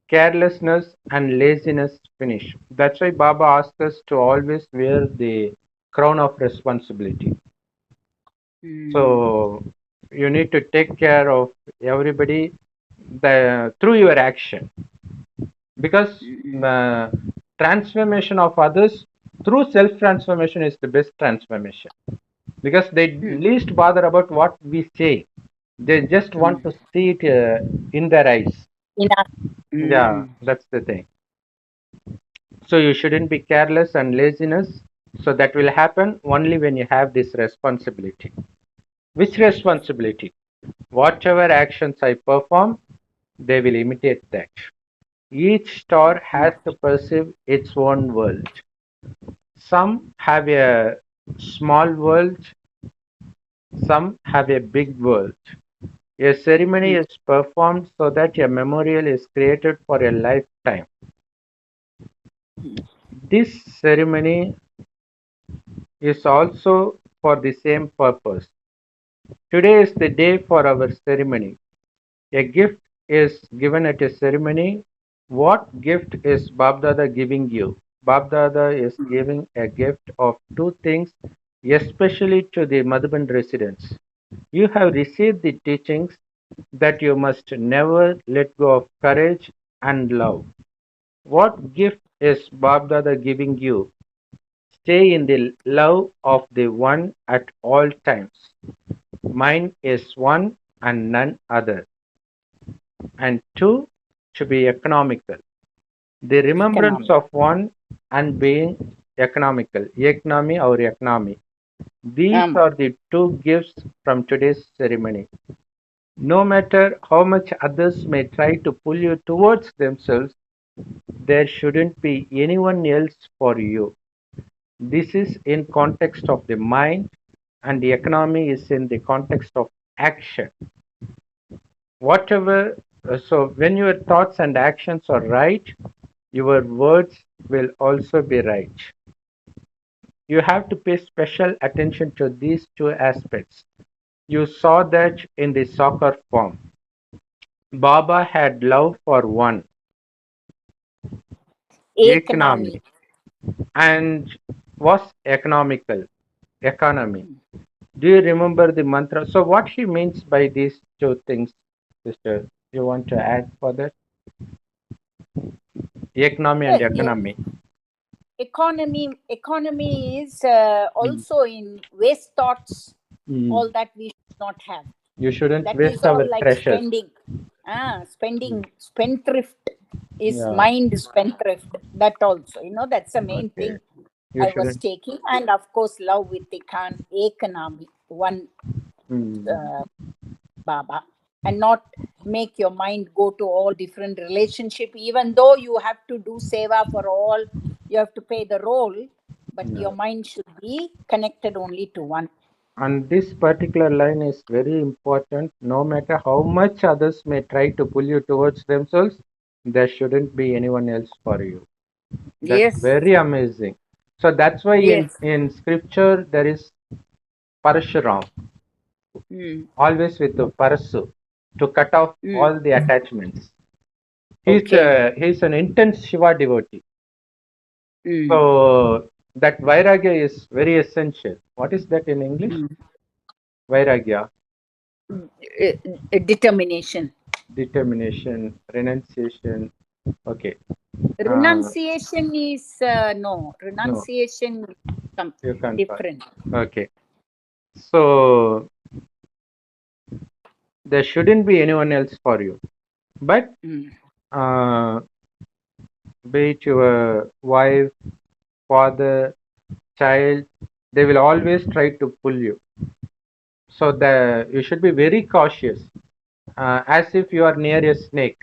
carelessness and laziness finish. That's why Baba asked us to always wear the crown of responsibility. Mm. So you need to take care of everybody through your action, because Mm. the transformation of others through self transformation is the best transformation, because they Mm. least bother about what we say. They just want Mm. to see it in their eyes. Enough. Yeah, that's the thing. So you shouldn't be careless and laziness. So that will happen only when you have this responsibility. Which responsibility? Whatever actions I perform, they will imitate that. Each star has to perceive its own world. Some have a small world, some have a big world. A ceremony is performed so that a memorial is created for a lifetime. This ceremony is also for the same purpose. Today is the day for our ceremony. A gift is given at a ceremony. What gift is Babdada giving you? Babdada is giving a gift of two things, especially to the Madhuban residents. You have received the teachings that you must never let go of courage and love. What gift is Babdada giving you? Stay in the love of the one at all times. Mine is one and none other. And two, to be economical. The remembrance Economic. of one and being economical. Economy or economy. These are the two gifts from today's ceremony. No matter how much others may try to pull you towards themselves, there shouldn't be anyone else for you. This is in context of the mind, and the economy is in the context of action. Whatever, so when your thoughts and actions are right, your words will also be right. You have to pay special attention to these two aspects. You saw that in the soccer form. Baba had love for one, Economy. economy, and was economical, economy. Do you remember the mantra? So what he means by these two things, sister? You want to add for that? Economy and economy. Economy is also in waste thoughts. All that we should not have. You shouldn't That waste is all our like treasures. spending. Spendthrift is Yeah. mind spendthrift. That also, that's the main Okay. thing You I was shouldn't. taking. And of course, love with economy, one Baba, and not make your mind go to all different relationship. Even though you have to do seva for all, you have to pay the role, but Yeah. your mind should be connected only to one. And this particular line is very important. No matter how much others may try to pull you towards themselves, there shouldn't be anyone else for you. That's Yes. very amazing. So that's why Yes. in scripture there is Parashuram, always with the Parasu, to cut off all the attachments. He's an intense Shiva devotee. So that vairagya is very essential. What is that in English? Vairagya. Determination. Determination, renunciation. Okay. Renunciation is no. No, Renunciation is you something can't. different. Okay. So there shouldn't be anyone else for you. But be it your wife, father, child, they will always try to pull you. So you should be very cautious, as if you are near a snake.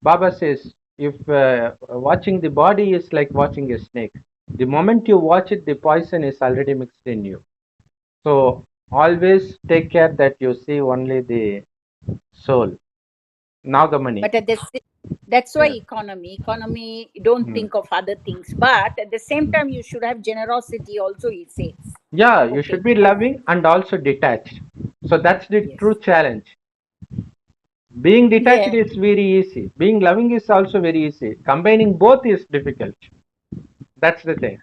Baba says, if watching the body is like watching a snake, the moment you watch it, the poison is already mixed in you. So always take care that you see only the soul, not the money. But that's why economy, don't think of other things. But at the same time, you should have generosity also, he says. Yeah, you should be loving and also detached. So that's the true challenge. Being detached is very easy. Being loving is also very easy. Combining both is difficult. That's the thing.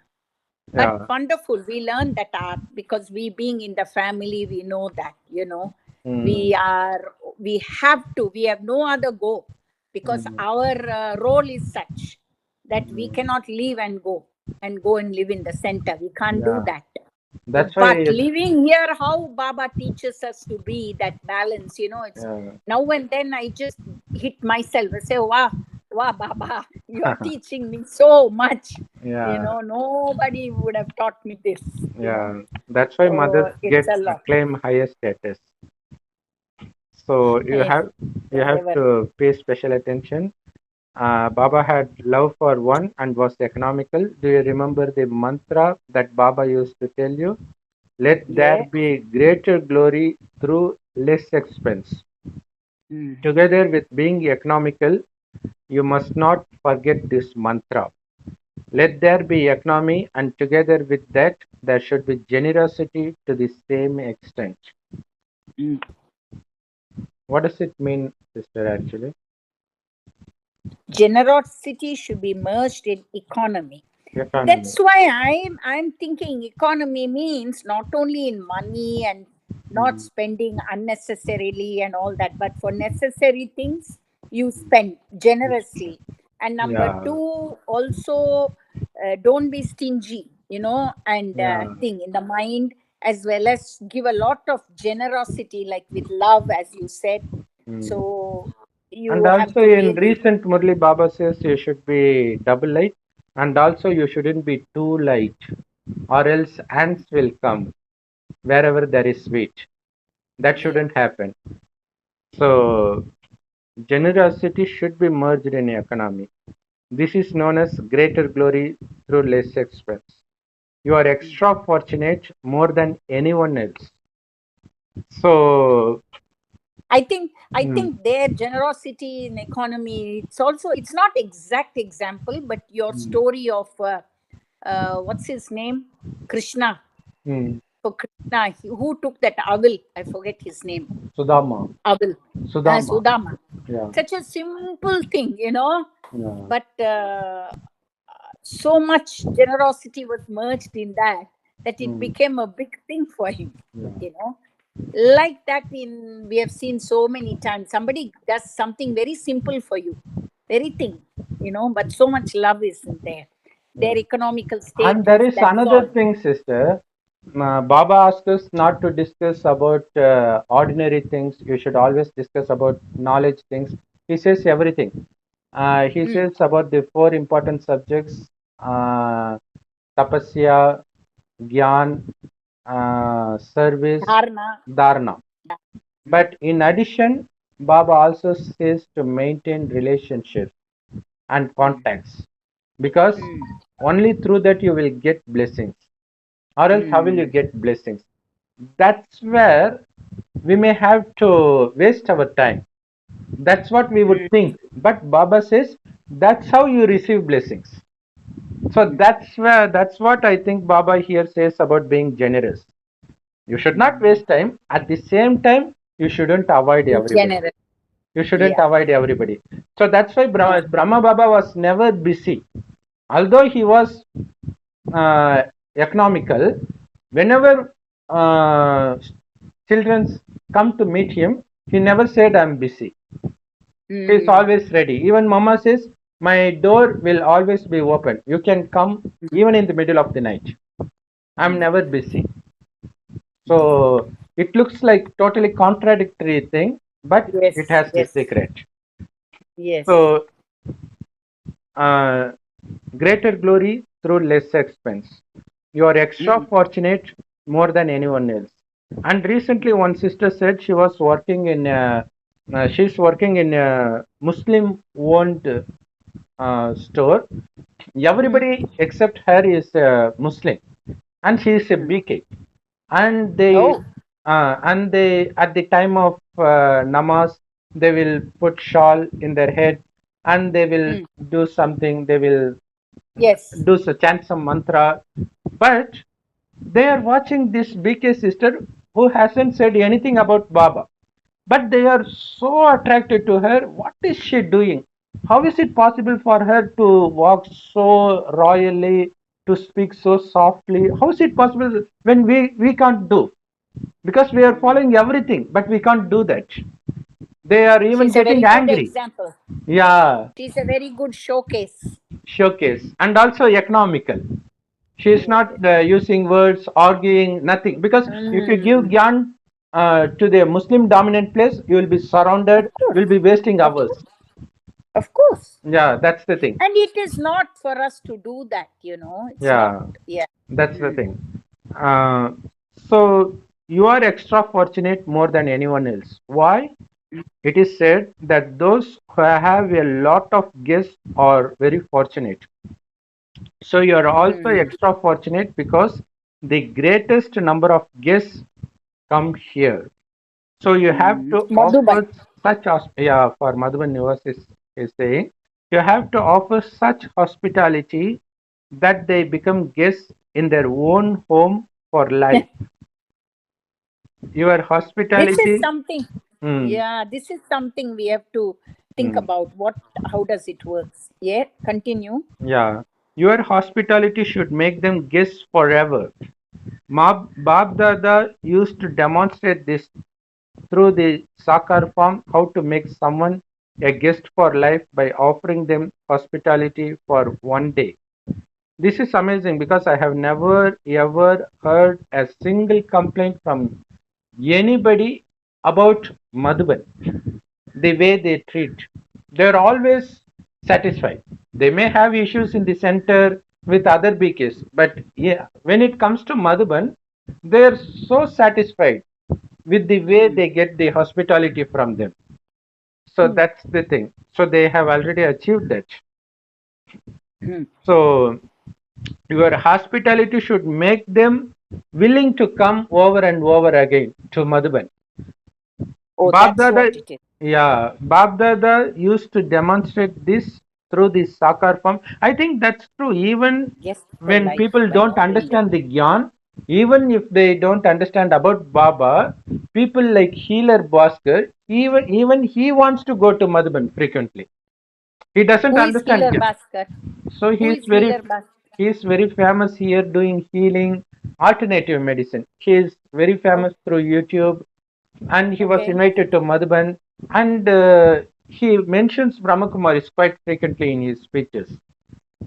But wonderful. We learn that art because we being in the family, we know that, we have no other go because our role is such that we cannot leave and go and live in the center. We can't do that. That's but why living here, how Baba teaches us to be that balance, it's now and then I just hit myself. I say, wow, wow, Baba, you are teaching me so much. Yeah, Nobody would have taught me this. yeah. That's why mothers So it's get a lot. claim higher status. So Yes, you have whatever. to pay special attention. Baba had love for one and was economical. Do you remember the mantra that Baba used to tell you? Let there Yeah. be greater glory through less expense. Mm. Together with being economical, you must not forget this mantra. Let there be economy, and together with that, there should be generosity to the same extent. Mm. What does it mean, sister, actually? Generosity should be merged in economy. Economy. That's why I'm thinking economy means not only in money and not Mm. spending unnecessarily and all that, but for necessary things you spend generously. And number Yeah, two, also don't be stingy, and yeah. thing in the mind, as well as give a lot of generosity, like with love, as you said. Mm. So And you have also to in really. recent Murli Baba says you should be double light, and also you shouldn't be too light, or else ants will come wherever there is sweet. That Yeah. shouldn't happen. So generosity should be merged in economy. This is known as greater glory through less expense. You are extra fortunate more than anyone else. So, I mm, think their generosity in economy, it's not exact example, but your mm, story of what's his name, Krishna. mm, For Krishna, who took that owl? I forget his name. Sudama, Owl. Sudama, Sudama. yeah, Such a simple thing, yeah, but so much generosity was merged in that it mm, became a big thing for him. yeah. You know, like that we have seen so many times. Somebody does something very simple for you, very thing, but so much love is in there. Yeah. Their economical And there status, is that's another all. thing, sister. Baba asked us not to discuss about ordinary things. You should always discuss about knowledge things. He says everything. He Mm. says about the four important subjects: tapasya, gyan, service, Dharna. dharna. Mm. But in addition, Baba also says to maintain relationships and Mm. contacts, because Mm. only through that you will get blessings, or else how will you Mm. get blessings? That's where we may have to waste our time. That's what we would Mm. think, but Baba says that's how you receive blessings. So Mm. that's what I think Baba here says about being generous. You should not Mm. waste time. At the same time, you shouldn't avoid Be everybody. generous. You shouldn't Yeah. avoid everybody. So that's why Yeah. Brahma Baba was never busy. Although he was uh, economical, whenever children come to meet him, he never said, I'm busy. He is Mm. always ready. Even Mama says, my door will always be open. You can come even in the middle of the night. I'm Mm. never busy. Mm. So it looks like totally contradictory thing, but it Yes. has the Yes. secret. Yes. So uh, greater glory through less expense. You are extra Mm. fortunate more than anyone else. And recently, one sister said she's working in a Muslim-owned store. Mm. Everybody except her is Muslim, and she is a Mm. BK. And they at the time of namaz, they will put shawl in their head, and they will Mm. do something. They will Yes. chant some mantra, but they are watching this BK sister who hasn't said anything about Baba, but they are so attracted to her. What is she doing? How is it possible for her to walk so royally, to speak so softly? How is it possible when we can't do? Because we are Mm. following everything, but we can't do that. They are even She's a getting very good angry. example. Yeah, She's a very good showcase. showcase, and also economical. She is Yes. not using words, arguing, nothing. Because if you give Mm. gyan to the Muslim dominant place, you will be Of surrounded, you course. will be wasting Of hours. course. Of course. Yeah, that's the thing. And it is not for us to do that, It's not, Yeah, yeah. that's the thing. Uh, so you are extra fortunate more than anyone else. Why? It is said that those who have a lot of gifts are very fortunate. So you are also Mm. extra fortunate because the greatest number of guests come here. So you have to Madhuban. offer such, yeah, for Madhuban Nivas is saying, you have to offer such hospitality that they become guests in their own home for life. Your This is hospitality, something, hmm, yeah, this is something we have to think hmm, about. How does it works? Yeah, continue. yeah, your hospitality should make them guests forever. Bab Dada used to demonstrate this through the Sakar form, how to make someone a guest for life by offering them hospitality for one day. This is amazing because I have never ever heard a single complaint from anybody about Madhuban, the way they treat. They're always satisfied. They may have issues in the center with other BKs, but yeah, when it comes to Madhuban, they're so satisfied with the way Mm. they get the hospitality from them. So Mm. that's the thing. So they have already achieved that. Mm. So your hospitality should make them willing to come over and over again to Madhuban. Oh, Bab that's what Dada, it is. yeah, Bab Dada used to demonstrate this through the Sakar form. I think that's true. Even Yes, for when life, people by don't offering them. understand the Gyan, even if they don't understand about Baba, people like Healer Bhaskar, even he wants to go to Madhuban frequently. He doesn't Who is understand Healer Gyan. Bhaskar? So Who is Healer Bhaskar? he is very famous here doing healing, alternative medicine. He is very Oh, famous through YouTube, and he was okay. invited to Madhuban, and he mentions Brahmakumaris quite frequently in his speeches.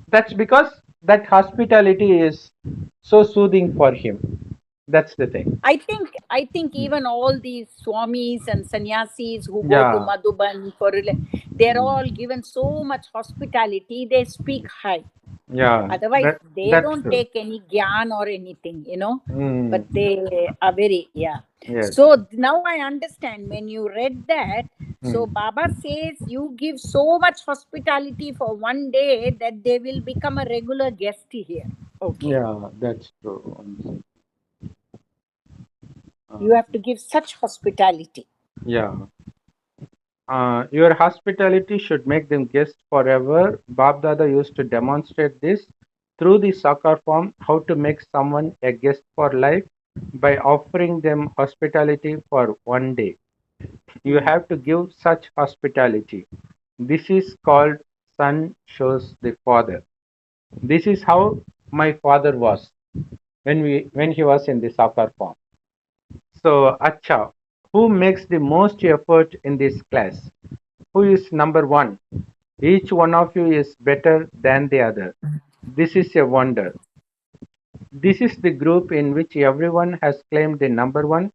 That's because that hospitality is so soothing for him. That's the thing. I think even all these swamis and sannyasis who go to Yeah. Madhuban they're all given so much hospitality. They speak high. Yeah. Otherwise, they That's don't true. take any gyan or anything. Mm. But they are very, yeah. Yes. So now I understand when you read that. So Mm. Baba says you give so much hospitality for one day that they will become a regular guest here. Okay. Yeah, that's true. You have Uh, to give such hospitality. yeah. Your hospitality should make them guests forever. Bab Dada used to demonstrate this through the Sakar form, how to make someone a guest for life by offering them hospitality for one day. You Hmm. have to give such hospitality. This is called son shows the father. This is how my father was when he was in the Sakar form. So, Acha, who makes the most effort in this class? Who is number one? Each one of you is better than the other. This is a wonder. This is the group in which everyone has claimed the number one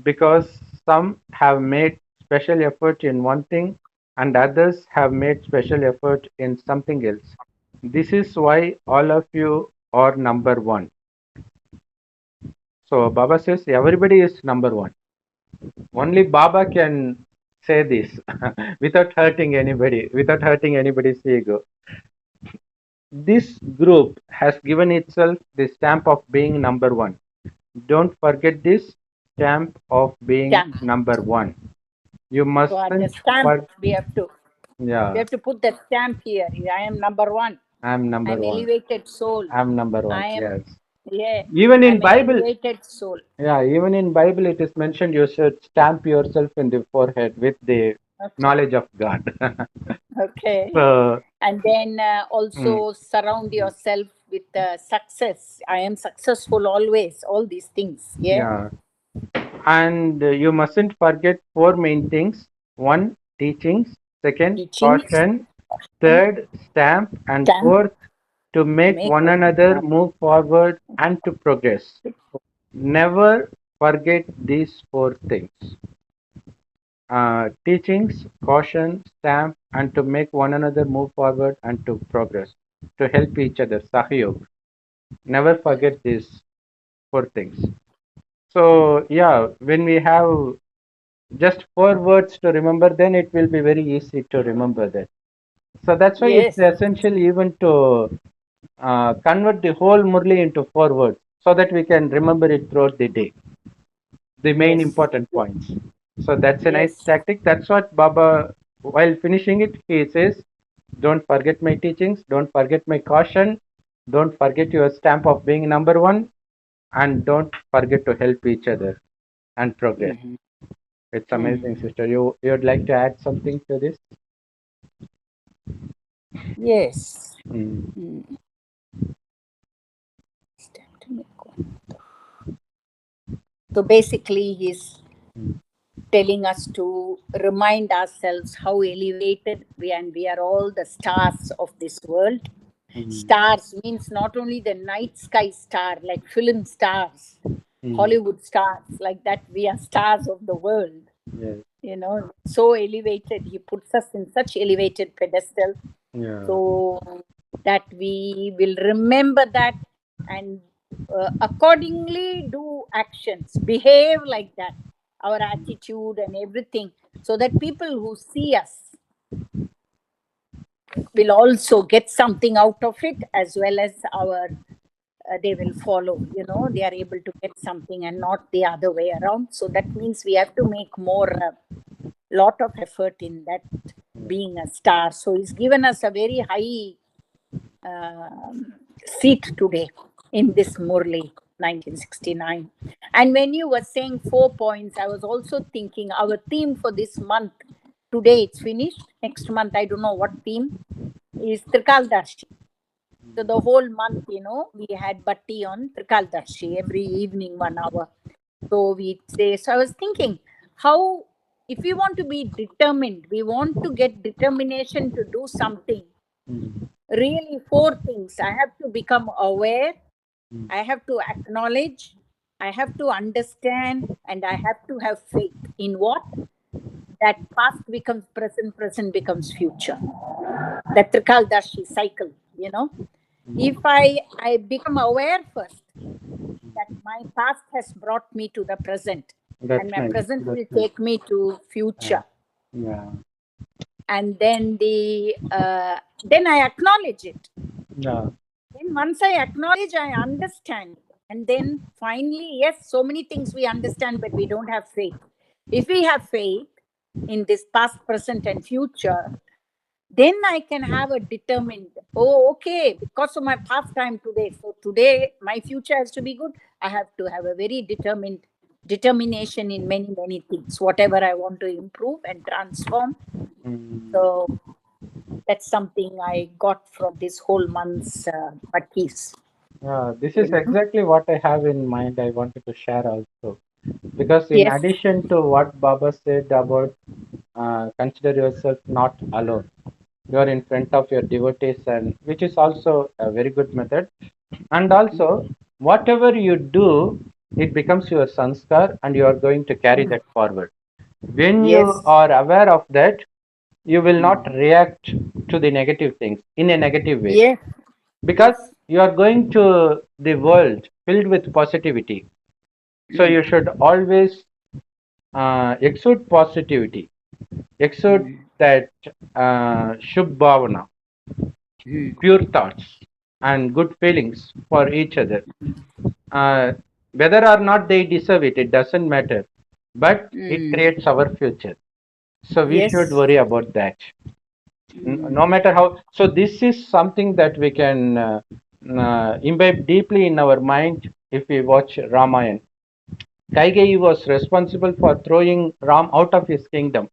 because some have made special effort in one thing and others have made special effort in something else. This is why all of you are number one. So Baba says everybody is number one. Only Baba can say this without hurting anybody, without hurting anybody's ego. This group has given itself the stamp of being number one. Don't forget this stamp of being Stamp. number one. You So at the mustn't stamp, for we yeah, have to put that stamp here. I am number one. I'm number I'm one. elevated soul. I'm number one. I am, Yes. yeah, Even in I'm an Bible, elevated soul. yeah, even in Bible it is mentioned you should stamp yourself in the forehead with the Okay. knowledge of God. Okay. So And then mm, also surround yourself with success. I am successful always. All these things. Yeah. yeah. And you mustn't forget four main things. One, teachings. Second, Teachings caution. and Third, stamp. And stamp fourth, to to make make one one another move forward and to progress. another. Never forget these four things. teachings, caution, stamp, and to make one another move forward and to progress, to help each other, sahyog. Never forget these four things. So, yeah, when we have just four words to remember, then it will be very easy to remember that. So that's why it's Yes, essential even to convert the whole Murli into four words so that we can remember it throughout the day, the main yes, important points. So that's a nice yes. tactic. That's what Baba, while finishing it, he says, don't forget my teachings, don't forget my caution, don't forget your stamp of being number one, and don't forget to help each other and progress. Mhm. It's amazing, Mm. sister. You'd like to add something to this? Yes. Mm. Mm. So basically, he's Mm. telling us to remind ourselves how elevated we are all the stars of this world. Mm. Stars means not only the night sky star, like film stars, Mm. Hollywood stars, like that, we are stars of the world. Yes. So elevated. He puts us in such elevated pedestal, Yeah. so that we will remember that and accordingly do actions, behave like that, our attitude and everything, so that people who see us will also get something out of it, as well as they will follow. They are able to get something and not the other way around. So that means we have to make more lot of effort in that, being a star. So he's given us a very high seat today in this Murli 1969. And when you were saying 4 points, I was also thinking our theme for this month, today it's finished. Next month, I don't know what theme, is Trikaldarshi. So the whole month, we had Batti on Trikaldarshi every evening, 1 hour. So we say, so I was thinking, how, if we want to be determined, we want to get determination to do something, Mm. really four things. I have to become aware, Mm. I have to acknowledge, I have to understand, and I have to have faith in what? That past becomes present, present becomes future. That Trikaldashi cycle, If I become aware first that my past has brought me to the present, and That's my nice. present That's will nice. take me to Yeah. future, Yeah. and then I acknowledge it. Yeah. Then once I acknowledge, I understand. And then finally, yes, so many things we understand, but we don't have faith. If we have faith in this past, present, and future, then I can have a determined, oh, okay, because of my past time today. So today, my future has to be good. I have to have a very determination in many, many things, whatever I want to improve and transform. Mm. So that's something I got from this whole month's Bhattis. Yeah. This You is know? exactly what I have in mind. I wanted to share also. Because in Yes. addition to what Baba said about consider yourself not alone, you are in front of your devotees, and which is also a very good method. And also, whatever you do, it becomes your sanskar, and you are going to carry that forward. When you Yes. are aware of that, you will not Mm. react to the negative things in a negative way, Yes. because Yes. you are going to the world filled with positivity. So Mm. you should always exude positivity, exude Mm. that shubh bhavana, Mm. pure thoughts, and good feelings for each other. Uh, Whether or not they deserve it, it doesn't matter. But it Mm. creates our future. So we should Yes. worry about that. No Mm. matter how. So this is something that we can imbibe deeply in our mind if we watch Ramayana. Kaigeyi was responsible for throwing Ram out of his kingdom.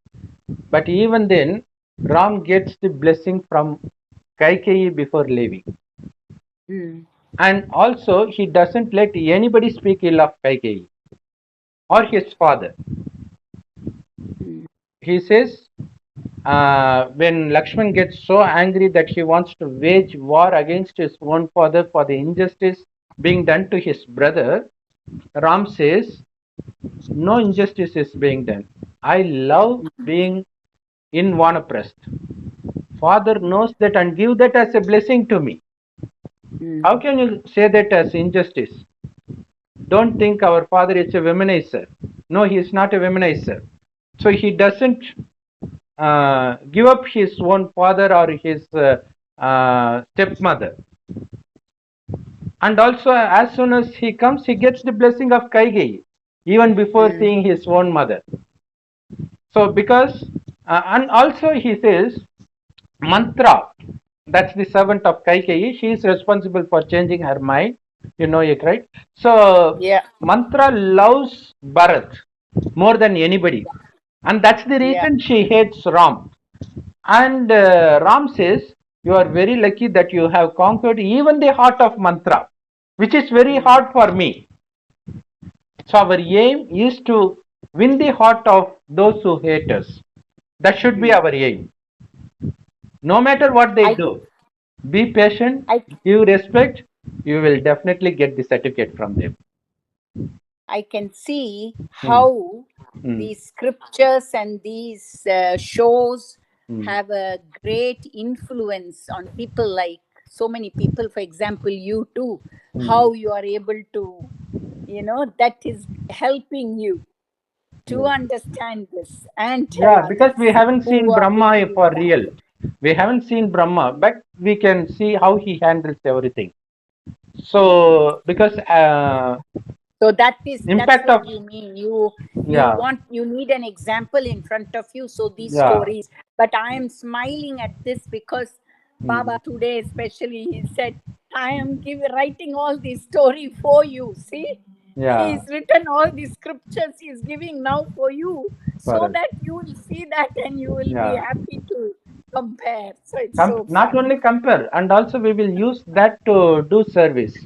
But even then, Ram gets the blessing from Kaikeyi before leaving. Mm. And also, he doesn't let anybody speak ill of Kaikeyi or his father. Mm. He says, when Lakshman gets so angry that he wants to wage war against his own father for the injustice being done to his brother, Ram says, no injustice is being done. I love being in Vanaprasth. Father knows that and give that as a blessing to me. How can you say that as injustice? Don't think our father is a womanizer. No, he is not a womanizer. So he doesn't give up his own father or his stepmother. And also, as soon as he comes, he gets the blessing of Kaikeyi, even before seeing his own mother. So, because, and also he says, Mantra, that's the servant of Kaikeyi, she is responsible for changing her mind. You know it, right? So, Mantra loves Bharat more than anybody. And that's the reason she hates Ram. And Ram says, you are very lucky that you have conquered even the heart of Mantra, which is very hard for me. So our aim is to win the heart of those who hate us. That should be our aim. No matter what they do, be patient, give respect, you will definitely get the certificate from them. I can see how these scriptures and these shows have a great influence on people, like so many people. For example, you too, how you are able to, that is helping you to understand this and tell others. Because we haven't seen Brahma for real. We haven't seen Brahma, but we can see how he handles everything. So, because so that's what you mean. You need an example in front of you. So these stories, but I am smiling at this because Baba today especially, he said, I am writing all this story for you. See, he's written all these scriptures he's giving now for you, so that you will see that and you will be happy to compare. So it's so not fun. only compare, and also we will use that to do service,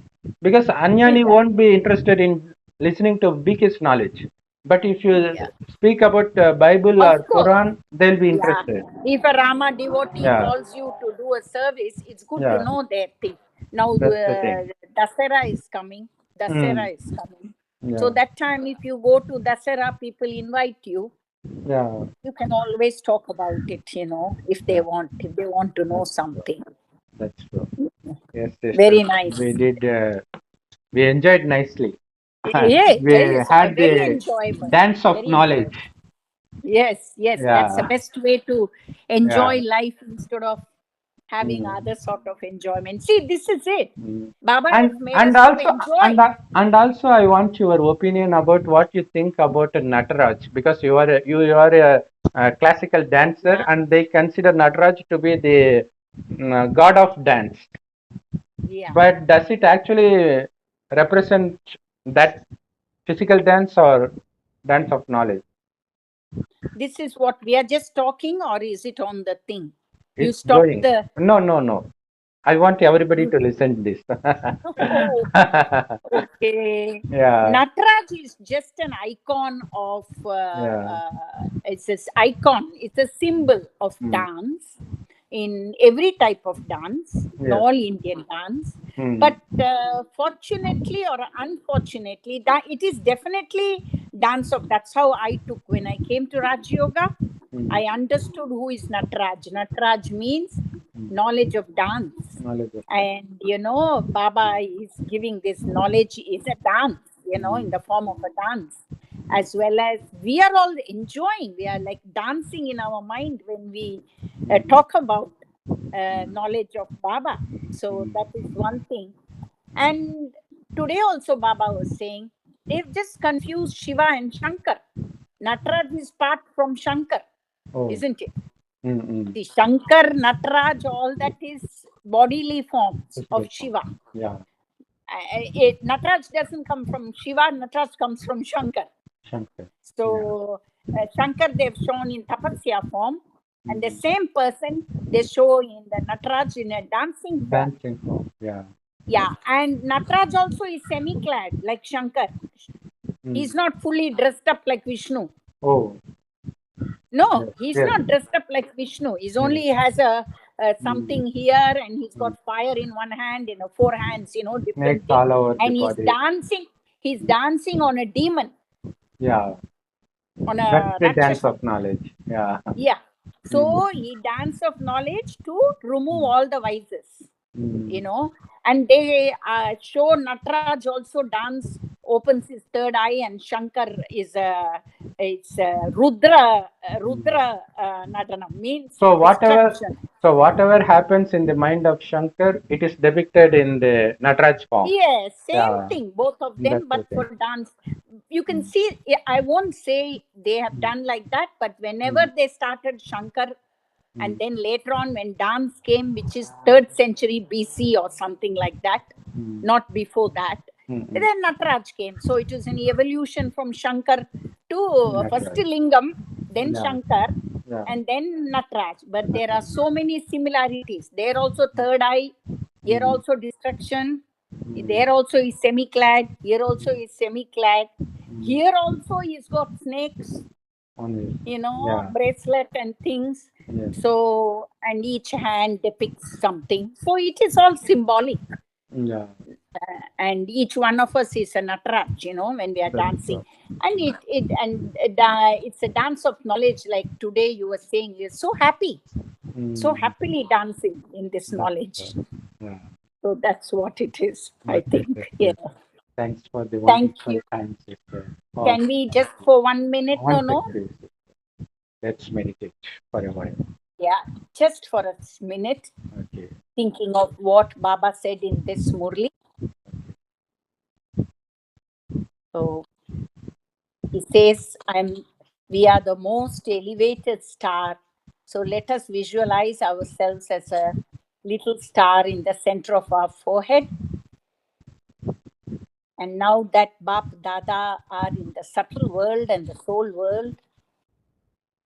because Anyani won't be interested in listening to biggest knowledge, but if you speak about Bible or Quran, they'll be interested. If a Rama devotee calls you to do a service, it's good to know their thing. Now Dasara is coming. So that time, if you go to Dasara, people invite you. You can always talk about it, if they want to know something. That's true. Yes, very nice. We did. We enjoyed nicely. We had the dance of knowledge. Yes, that's the best way to enjoy life instead of having other sort of enjoyment. See, this is it. Baba has made us to enjoy. And also, I want your opinion about what you think about Nataraj, because you are a classical dancer, and they consider Nataraj to be the god of dance. But does it actually represent that physical dance or dance of knowledge? This is what we are just talking, or is it on the thing? You stop the... No. I want everybody to listen to this. Okay. Nataraj is just an icon of, it's this icon, it's a symbol of dance in every type of dance, in all Indian dance. But fortunately or unfortunately, that it is definitely dance of, that's how I took when I came to Raj Yoga. I understood who is Nataraj. Nataraj means knowledge of dance. And Baba is giving this knowledge is a dance, in the form of a dance, as well as we are all enjoying. We are like dancing in our mind when we talk about knowledge of Baba. So that is one thing. And today also Baba was saying they've just confused Shiva and Shankar. Nataraj is part from Shankar, isn't it? The Shankar, Nataraj, all that is bodily forms of Shiva. Nataraj doesn't come from Shiva, Nataraj comes from Shankar. So Shankar they've shown in Tapasya form, and the same person they show in the Nataraj in a dancing form. And Nataraj also is semi-clad like Shankar. He's not fully dressed up like Vishnu. No, he's not dressed up like Vishnu. He only has a something here, and he's got fire in one hand, in 4 hands, different things. And he's dancing on a demon. on That's a the dance Rakshasa. of knowledge. Yeah. Yeah. So he dance of knowledge to remove all the vices, you know. And they show Nataraj also dance, opens his third eye, and Shankar is it's Rudra Nadanam, means So destruction. whatever happens in the mind of Shankar, it is depicted in the Nataraj form. Yes, same Yeah, thing, both of that's them, the but thing. for dance. You can see, I won't say they have done like that, but whenever they started Shankar, and then later on when dance came, which is 3rd century BC or something like that, not before that, then Nataraj came. So it was an evolution from Shankar to first Nataraj. Lingam, then Yeah, Shankar, yeah. and then Nataraj. But there are Nataraj. so many similarities. There also third eye, here also destruction, there also is semi-clad, here also is semi-clad, here also he's got snakes, Only. you know, Yeah. bracelet and things. Yes. So, and each hand depicts something. So it is all symbolic. Yeah. And each one of us is a Nataraj, you know, when we are That's dancing. so. And it's a dance of knowledge. Like today you were saying, you're so happy, so happily dancing in this That's knowledge. so. Yeah. So that's what it is, I Okay, think. Yeah. sister. Thanks for the Thank wonderful you. time, sister. Oh, Can we just for 1 minute? one No. second, sister. Let's meditate for a while. Yeah, just for a minute, Okay. thinking of what Baba said in this Murli. So he says, we are the most elevated star. So let us visualize ourselves as a little star in the center of our forehead. And now that Bap Dada are in the subtle world and the soul world,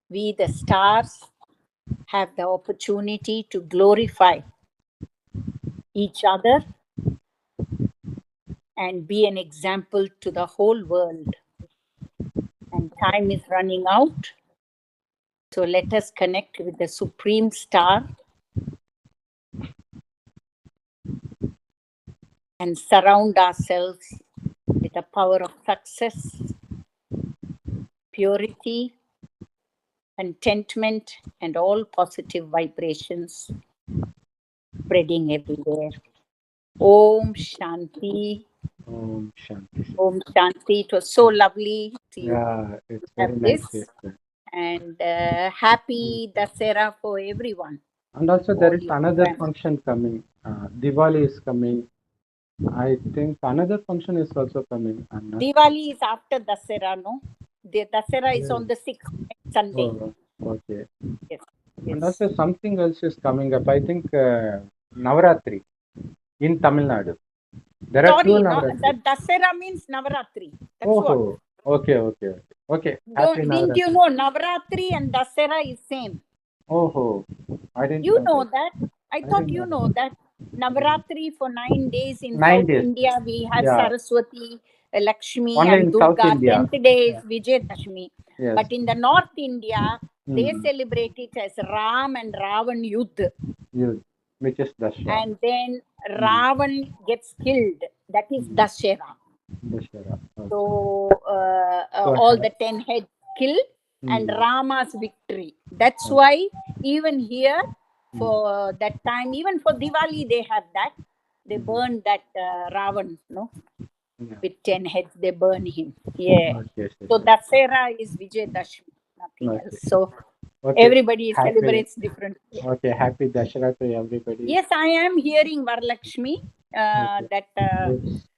we, the stars, have the opportunity to glorify each other and be an example to the whole world. And time is running out. So let us connect with the Supreme Star and surround ourselves with the power of success, purity, contentment, and all positive vibrations spreading everywhere. Om Shanti. Om Shanti. Sister. Om Shanti. It was so lovely to Yeah, it's have very nice, this. sister. And happy Dasera for everyone. And also there All is your another friends. function coming. Diwali is coming. I think another function is also coming. I'm not Diwali is after Dasera, no? The Dasera is on the 6th Sunday. Oh, okay. Yes. And also something else is coming up. I think Navaratri in Tamil Nadu. There are two Sorry, no, Navaratri. that Dasera means Navaratri. That's what. Oh, okay. Happy Didn't you Navaratri. know Navaratri and Dasera is same? Oh, I didn't You know know that. that. I I thought didn't you know know that. that. Navaratri for 9 days in 9 South days. India, we have Yeah. Saraswati, Lakshmi, Only and in South Durga. India. 10th day is Yeah. Vijayadashmi. Yes. But in the North India, they Hmm. celebrate it as Ram and Ravan Yudh. Yes. Which is Dashra. And then Ravan gets killed. That is Dashera. Dashera. Okay. So So, all the 10 heads killed and Rama's victory. That's why even here for that time, even for Diwali, they have that. They burn that Ravan, no? Yeah. With 10 heads, they burn him. Yeah. Okay, So sister. Dasera is Vijayadashmi, nothing Okay. else. So Okay. everybody Happy. celebrates differently. Okay, happy Dashara to everybody. Yes, I am hearing Varalakshmi Okay. that It's